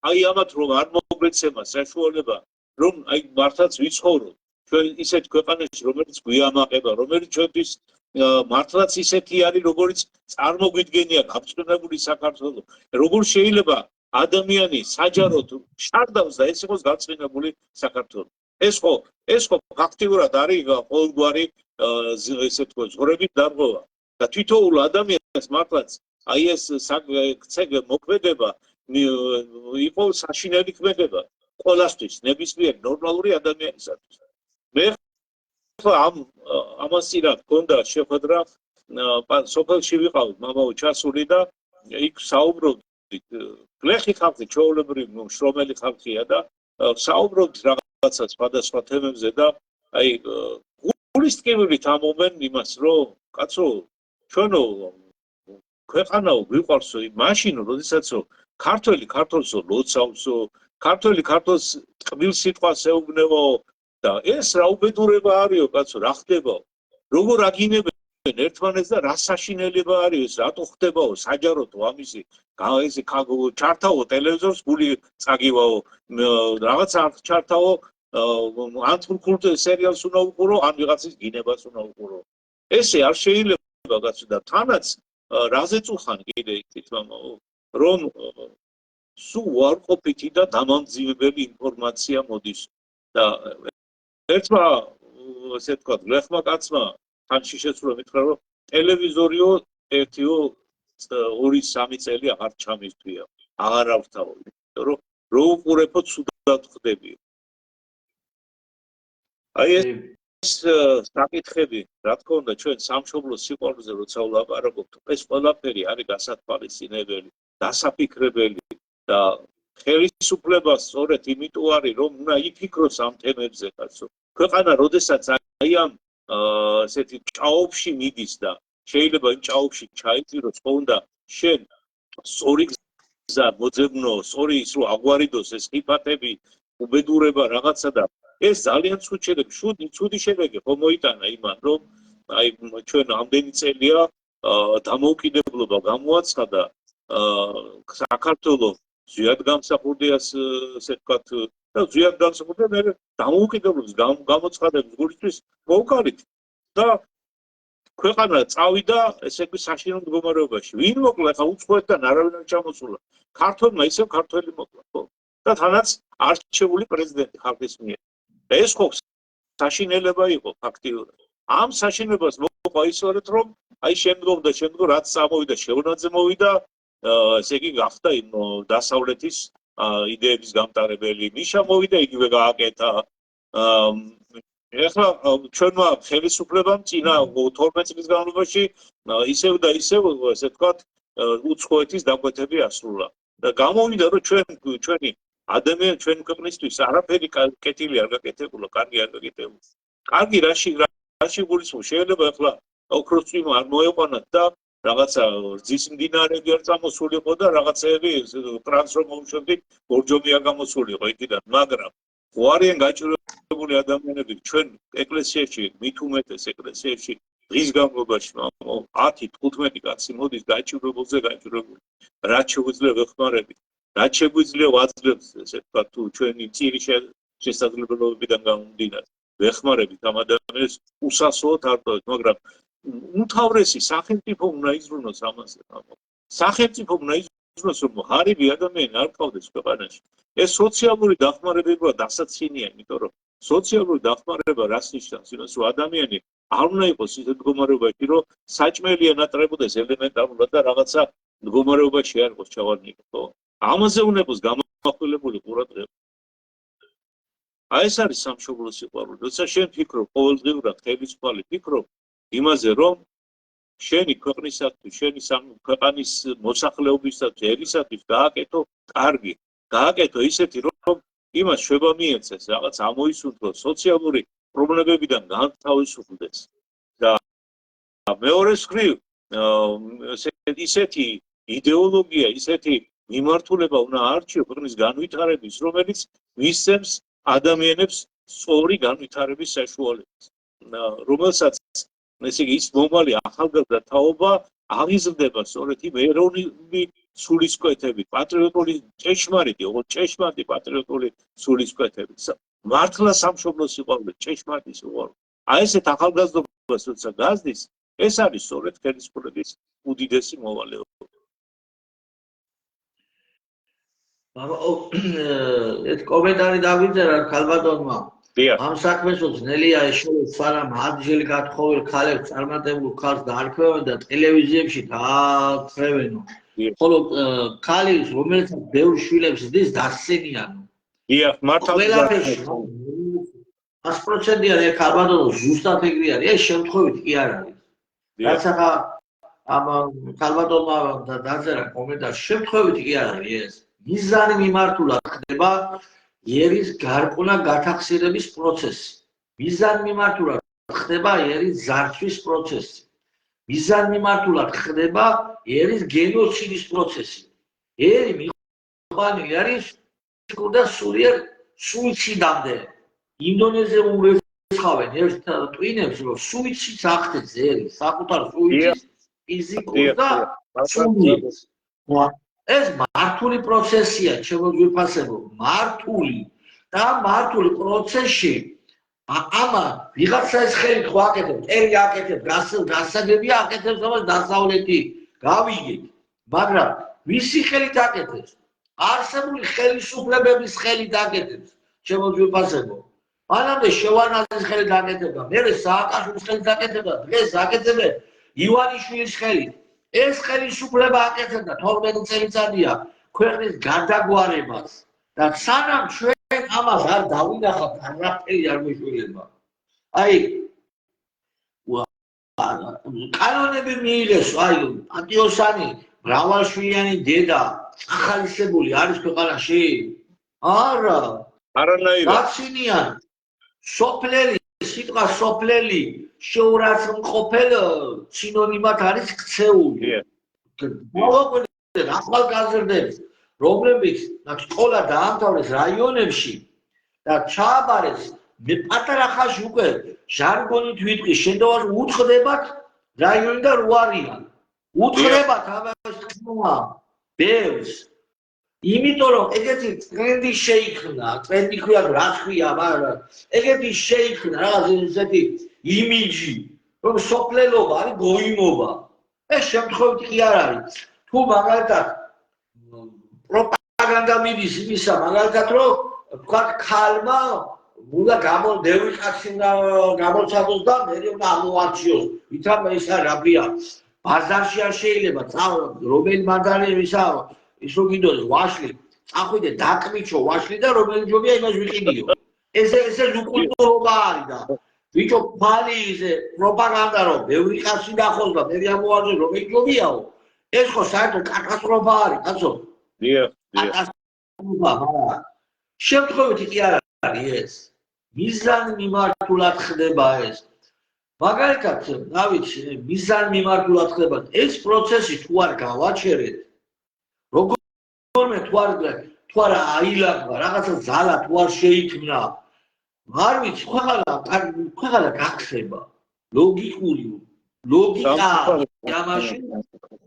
აი ამათ რომ არ მოგვეცემა საშუალება, რომ აი მართლაც ვიცხოვროთ ჩვენ ისეთ ქვეყანაში, რომელიც გვიამაყება, რომელიც ჩვენთვის მართლაც ისეთი არის, როგორც წარმოგვიდგენია გაბჭდებული საქართველო. როგორ შეიძლება ადამიანი საჯაროდ შარდავს და ეს იყოს გაწმინებული საქართველო. ეს ხო ფაქტიურად არის ყოველგვარი ესე თქვა ზღვრებით დარღვევა და თითოეულ ადამიანს მართლაც აი ეს მოქმედება იყო საშინელი ქმედება ყველასთვის, ნებისმიერ ნორმალური ადამიანისათვის. მე ამასირა გქონდა შეხვედრა სოფელში ვიყავით მამაო ჩასული და იქ საუბრობდით გლეხი ხალხი, ჩვეულებრივი შრომელი ხალხია და საუბრობდით რაღაცა სხვადასხვა თემებზე და აი გულის ტკივილით ამობენ იმას რომ კაცო ჩვენო ქვეყანაო გვიყვარსო მაშინ როდესაც ქართველი ქართულსო ლოცავსო ქართველი ქართულს ტკბილ სიტყვას ეუბნევო და ეს რა უბედურება არისო კაცო რა ხდებაო როგორ აგინებენ ერთმანეთს და რა საშინელება არის ეს რატო ხდებაო საჯაროდ ამისი ეს ჩართაო ტელევიზორს გული წაგივაო რაღაც არ ჩართაო ან თურქულ სერიალს უნდა უყურო ან ვიღაცის გინებას უნდა უყურო ესე არ შეიძლება კაცო და თანაც რაზე წუხან კიდე იქით მამაო რომ სულ უარყოფითი და დამამძიმებელი ინფორმაცია მოდის და ერთმა ესე თქვა გლეხმა კაცმა თანში შეცვლა მითხრა რომ ტელევიზორიო 1-2-3 წელი აღარ ჩამისთვია აღარ ავთავო იმიტომ რომ რო უყურებო ცუდად ხდებიო აი ეს საკითხები რა თქმა უნდა ჩვენ სამშობლოს სიყვარულზე როცა ვლაპარაკობთ ეს ყველაფერი არის გასათვალისწინებელი დასაფიქრებელი და ხელისუფლებას სწორედ იმიტომ არის რომ უნდა იფიქროს ამ თემებზე კაცო. ქვეყანა როდესაც აი ამ ესეთი ჭაობში მიდის და შეიძლება იმ ჭაობში ჩაიწიროს ხონდა შენ სწორი გზა მოძებნო, სწორი ის რომ აგვარიდოს ეს ხიფათები, უბედურება რაღაცა და ეს ძალიან ცუდი შედეგი ხომ მოიტანა იმან რომ აი ჩვენ ამდენი წელია დამოუკიდებლობა გამოაცხადა საქართველოს ზიად გამსახურდიას ესე ვთქვათ და ზიად გამსახურდია მე დამოუკიდებლობის გამოცხადების გულისთვის მოვკარით და ქვეყანა წავიდა ესე იგი საშინო მდგომარეობაში. ვინ მოკლა ხა უცხოეთთან არავინ არ ჩამოსულა. ქართველმა ისევ ქართველი მოკლა ხო და თანაც არჩეული პრეზიდენტი ხალხის მიერ. და ეს ხო საშინელება იყო ფაქტიურად. ამ საშინებას მოყვა ისე რომ აი შემდგომ რაც წამოვიდა შევნაძე მოვიდა ესე იგი გახდა იმ დასავლეთის იდეების გამტარებელი მიშა მოვიდა იგივე გააკეთა ეხლა ჩვენმა ხელისუფლებამ წინა 12 წლის განმავლობაში ისევ და ისევ ესე ვთქვათ უცხოეთის დაკვეთები ასრულა და გამოვიდა რომ ჩვენი ადამიანი ჩვენი ქვეყნისთვის არაფერი კეთილი არ გაკეთებულა, კარგი არ გაკეთებულა. კარგი რაში გულისხმობს შეიძლება ეხლა ოქროს წვიმა არ მოეყვანათ და რაღაცა რძის მდინარეები არ წამოსულიყო და რაღაცეები ტრანს რომ მოუშვებდით ბორჯომი არ გამოსულიყო იქიდან, მაგრამ ხო არიან გაჭირვებული ადამიანები ჩვენ ეკლესიაში მით უმეტეს ეკლესიაში დღის განმავლობაში 10-15 კაცი მოდის გაჭირვებულზე გაჭირვებული. რაც შეგვიძლია ვეხმარებით, რაც შეგვიძლია ვაძლევთ ესე ვთქვათ თუ ჩვენი წირი შესაძლებლობებიდან გამომდინარე ვეხმარებით ამ ადამიანებს უსასოოდ არ დავით, მაგრამ უმთავრესი სახელმწიფო უნდა იზრუნოს ამაზე. სახელმწიფო უნდა იზრუნოს რომ ღარიბი ადამიანი არ ყავდეს ქვეყანაში. ეს სოციალური დახმარება დასაცინია, იმიტომ რომ სოციალური დახმარება რას ნიშნავს? იმას რომ ადამიანი არ უნდა იყოს ისეთ მდგომარეობაში, რომ საჭმელი ანატრებოდეს ელემენტარულად და რაღაცა მდგომარეობაში არ იყოს ჩავარდნილი, ხო? ამაზე უნდა იყოს გამახვილებული ყურადღება. აი ეს არის სამშობლოს სიყვარული. როცა შენ ფიქრობ ყოველდღიურად ხელისუფალი ფიქრობ იმაზე რომ შენი ქვეყნისათვის, შენი ქვეყანის მოსახლეობისათვის, ერისათვის გააკეთო კარგი, გააკეთო ისეთი რომ იმას შვება მიეცეს, რაღაც ამოისუნთქოს, სოციალური პრობლემებიდან განთავისუფლდეს და მეორე მხრივ ისეთი იდეოლოგია, ისეთი მიმართულება უნდა არჩიო ქვეყნის განვითარების, რომელიც მისცემს ადამიანებს სწორი განვითარების საშუალებას, რომელსაც ესე იგი ის მომავალი ახალგაზრდა თაობა აღიზრდება სწორედ იმ ეროვნული სულისკვეთებით, პატრიოტული ჭეშმარიტი, ოღონდ ჭეშმარიტი პატრიოტული სულისკვეთებით. მართლა სამშობლოს სიყვარული, ჭეშმარიტი სიყვარული. აი ესეთ ახალგაზრდობას როცა გაზრდის, ეს არის სწორედ ხელისუფლების უდიდესი მოვალეობა. ეს კომენტარი დაგვიწერა ქალბატონმა. ამ საქმესაც ნელია ეშოვა სანამ ადჯილი გათხოვილ ქალებს წარმატებულ ქალს დაარქვევენ და ტელევიზიებში დაახრევენო. ხოლო ქალი რომელსაც ბევრ შვილებს ზრდის დასცენიანო. დიახ, მართალია. 100%-იანი ქალბატონო ზუსტად ეგრე არის. ეს შემთხვევით კი არ არის. რაც ახლა ამ ქალბატონმა დაწერა კომენტარში შემთხვევით კი არ არის ეს. მიზანი მიმართულად ხდება ერის გარკვევა გათახსირების პროცესი. მიზანი მიმართულად ხდება ერის ზართვის პროცესი. მიზანი მიმართულად ხდება ერის გენოციდის პროცესი. ერი მიყვანილი არის და სულიერ სუიციდამდე. ინდონეზიურ ურეცხავენ ერთ ტვინებს რომ სუიციდს ახდენს ერი, საკუთარ სუიციდს ფიზიკურ და სულიერ. ეს მართული პროცესია, შემოგვიფასებო, მართული და მართული პროცესში ამა ვიღაცას ხელით ხო აკეთებს, ერი აკეთებს, გასაგები აკეთებს ამას დასავლეთი, გავიგეთ, მაგრამ ვისი ხელით აკეთებს? არსებული ხელისუფლებების ხელით აკეთებს, შემოგვიფასებო. მანამდე შევარნაძის ხელით აკეთებდა, მერე სააკაშვილის ხელით აკეთებდა, დღეს აკეთებენ ივანიშვილის ხელით. ეს ხელისუფლება აკეთებდა 12 წელიწადია ქვეყნის გადაგვარებას და სანამ ჩვენ ამას არ დავინახავთ, არაფერი არ მეშველება. აი კანონები მიიღეს, აი პატიოსანი, მრავალშვილიანი დედა, ახალისებული არის ქვეყანაში? არა. არანაირად. გაცინიან სოფლელი, სიტყვა სოფლელი შეურაცხმყოფელ სინონიმად არის ქცეული. მოვაკვირდეთ ახალგაზრდებს, რომლებიც სკოლა დაამთავრეს რაიონებში და ჩააბარეს პატარა ხანში უკვე ჟარგონით ვიტყვი, შენდოვას უთხრდებათ რაიონი და რო არიან. უთხრდებათ ამას თქმა ბევრს. იმიტომ რომ ეგეთი ტრენდი შეიქმნა, ტრენდი ქვია რა ქვია, მაგრამ ეგეთი შეიქმნა რაღაც ესეთი იმიჯი, რომ სოფლელობა არის გოიმობა. ეს შემთხვევით კი არ არის. თუ მაგალითად პროპაგანდა მიდის იმისა, მაგალითად რომ თქვა ქალმა უნდა ბევრი კაცი გამოცადოს და მე უნდა ამოარჩიოს. ვითომ ეს რაბია? ბაზარში არ შეიძლება რომელი მანდარი ისა ის რო გინდოს ვაშლი, წახვიდე დაკმიჩო ვაშლი და რომელი ჯობია იმას ვიყიდიო. ესე უკულტურობა არის და ბიჭო ფალი ისე პროპაგანდა რომ ბევრი კაცი დახოს და მე ამოარჩიოს რომელი ჯობიაო. ეს ხო საერთოდ კატასტროფა არის, კაცო. დიახ. შემთხვევით კი არ არის ეს. მიზანი მიმართულად ხდება ეს. მაგალითად, რა ვიცი, მიზანი მიმართულად ხდება. ეს პროცესი თუ არ გავაჩერეთ, რომელმე თუ არ აილაგა, რაღაცა ძალა თუ არ შეიქმნა, არ ვიცი, ქვეყანა გაქრება. ლოგიკა ამაში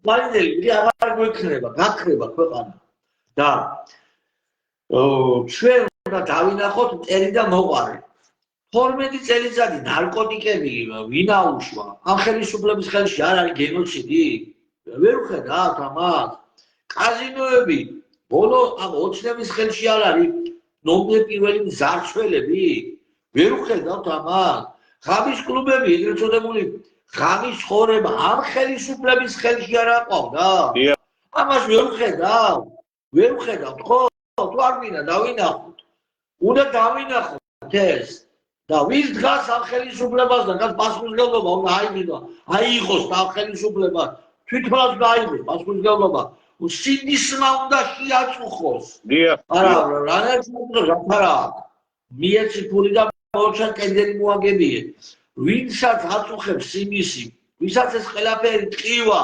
ვაიდელი აღარ გვექნება, გაქრება ქვეყანა. და ჩვენ უნდა დავინახოთ მტერი და მოყარე. 12 წელიწადი ნარკოტიკები ვინ აუშვა? ამ ხელისუფლების ხელში არ არის გენოციდი? ვერ ვხედავთ ამას? კაზინოები ბოლო ამ ოცნების ხელში არ არის ნომერ პირველი მძარცველები? ვერ ვხედავთ ამას? ღამის კლუბები, ეგრეთ წოდებული ღამის ცხოვრება ამ ხელისუფლების ხელში არ აყვავდა? ამას ვერ ვხედავთ? ვერ ვხედავთ ხო? თუ არ გინდა დავინახოთ. უნდა დავინახოთ ეს. და ვის დგას ამ ხელისუფლებასთან, რაც პასუხისმგებლობა უნდა აიღოს ამ ხელისუფლებას, თვითონაც დაიღოს პასუხისმგებლობა, სინდისმა უნდა შეაწუხოს. არა, რანაირად არა. მიეცი ფული და მოჩა კენდელი მოაგებიე. ვინცაც აწუხებს სიმისი, ვისაც ეს ყველაფერი ტყივა,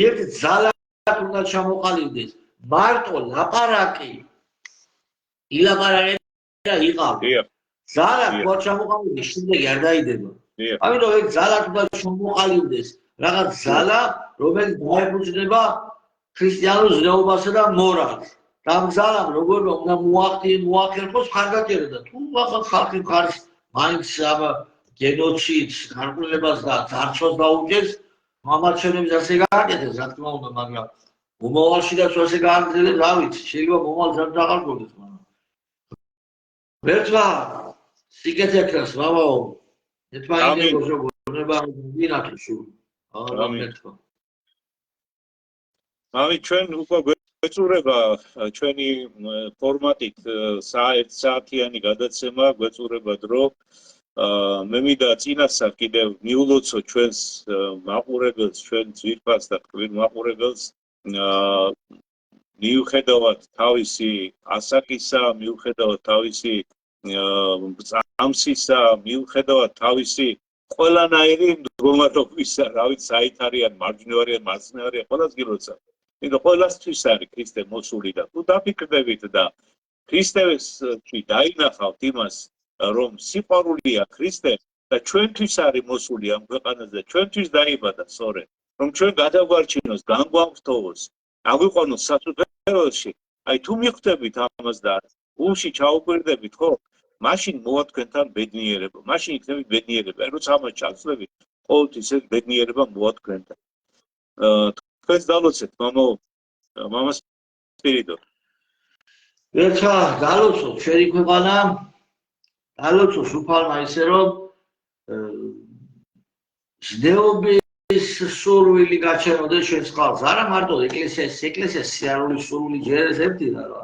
ერთ ძალად უნდა ჩამოყალიბდეს. მარტო ლაპარაკი ილაპარაკება იყავ. ზალა თუ ჩამოყალიბდეს, შემდეგ არ დაიდება. ამიტომ ეგ ზალა თუ ჩამოყალიბდეს, რაღაც ზალა, რომელიც დაეფუძნება ქრისტიანულ ზნეობასა და მორალს. და ამ ზალამ როგორ უნდა მოახერხოს ხარგაჭერა. თუ ხალხი ხარს მაინც ამ გენოციდს, გარყვნილებას და ძარცვას დაუჭერს, მამარჩევნებს ასე გააკეთეს, რა თქმა უნდა, მაგრამ მომავალშიდაც ასე გააგრძელებს, რა ვიცი, შეიძლება მომავალს არ დაღარბოდეს, მაგრამ ვერცვა სიგეთექრას მამაო, ეთმაინებოს როგორ ნება ვინათო სულ. ამეთქო. ამი ჩვენ უკვე გვეწურება ჩვენი ფორმატით საათიანი გადაცემა გვეწურება დრო. მე მინდა წინასწარ კიდევ მიულოცო ჩვენს მაყურებელს, ჩვენ ძვირფას და კვირ მაყურებელს მიუხედავად თავისი ასაკისა, მიუხედავად თავისი წამსისა, მიუხედავად თავისი ყველანაირი მდგომარეობისა, რა ვიცი, საით არიან, მარჯვნივ არიან, მარცხნივ არიან, ყველას გილოცა. იმიტომ ყველასთვის არის ქრისტე მოსული და თუ დაფიქრდებით და ქრისტესში დაინახავთ იმას, რომ სიყვარულია ქრისტე და ჩვენთვის არის მოსული ამ ქვეყანაზე, ჩვენთვის დაიბადა სწორედ, რომ ჩვენ გადაგვარჩინოს, განგვამხტოვოს, აგვიყვანოს სასუფეველში, აი თუ მიხვდებით ამას და გულში ჩაუკვირდებით, ხო? მაშინ მოვა თქვენთან ბედნიერება, მაშინ იქნებით ბედნიერება. როცა ამას ჩაცვლებით, ყოველთვის ეს ბედნიერება მოვა თქვენთან. თქვენს დალოცეთ, მამა სპირიდო. ეხლა დალოცოთ ჩვენი ქვეყანა, დალოცოთ უფალმა ისე რომ ზნეობის სურვილი გაჩერდეს ჩვენს ხალხს. არა მარტო ეკლესიას სიარულის სურვილი ჯერეს ერთი და რა.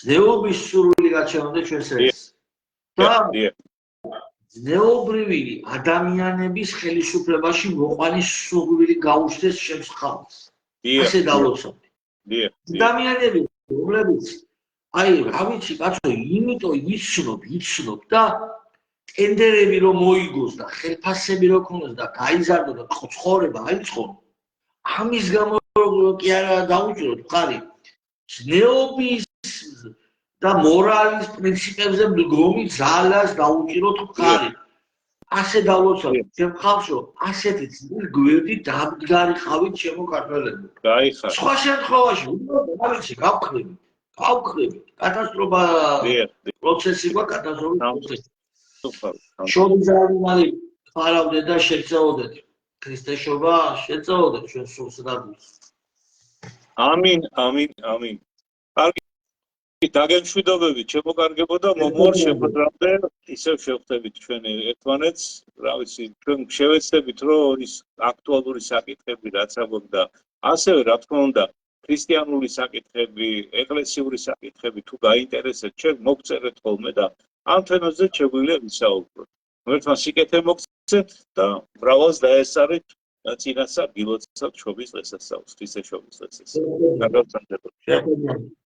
ზნეობის სურვილი გაჩერდეს ჩვენს ეს. და ზნეობრივი ადამიანების ხელისუფლებაში მოყვანის სურვილი გაუჩნდეს ჩვენს ხალხს. ასე დალოცოთ. დიახ. ადამიანები, რომლებიც აი რა ვიცი, კაცო, იმიტომ იცნობ და ტენდერები რომ მოიგოს და ხელფასები რომ ქონდეს და გაიზარდო და ცხოვრება აიწყო. ამის გამო კი არა დაუჭიროთ მხარი ზნეობის და მორალის პრინციპებზე მდგომი ძალას დაუჭიროთ მხარი. ასე დავლოცავთ ჩემ ხალხო, ასეთი ძლიერი გვერდი დამდგარიყავით ჩემო ქართველებო. გაიხარ. სხვა შემთხვევაში რა ვიცი, გავხდებით. კატასტროფა პროცესი და კატასტროფის პროცესი. შობიზარული ფარავდეთ და შეწეოდეთ. ქრისტეშობა შეწეოდეთ ჩვენ სულს და გულს. ამინ. კარგი, დაგემშვიდობებით, შემოკარგებოდა მომავალ შეხვედრამდე ისევ შევხვდებით ჩვენ ერთმანეთს, რა ვიცი, ჩვენ შევეცდებით, რომ ის აქტუალური საკითხები, რაც აგვაქვს, ასევე რა თქმა უნდა, ქრისტიანული საკითხები, ეკლესიური საკითხები თუ გაინტერესებთ, ჩვენ მოგწერეთ ხოლმე და ამ თემებზე შეგვიძლია ვისაუბროთ. ერთმანეთს სიკეთე მოგცეთ და მრავალს დაესწარით წინასწარ გილოცავთ შობის დღესასწაულს, ღვთისმშობლის დღესასწაულს.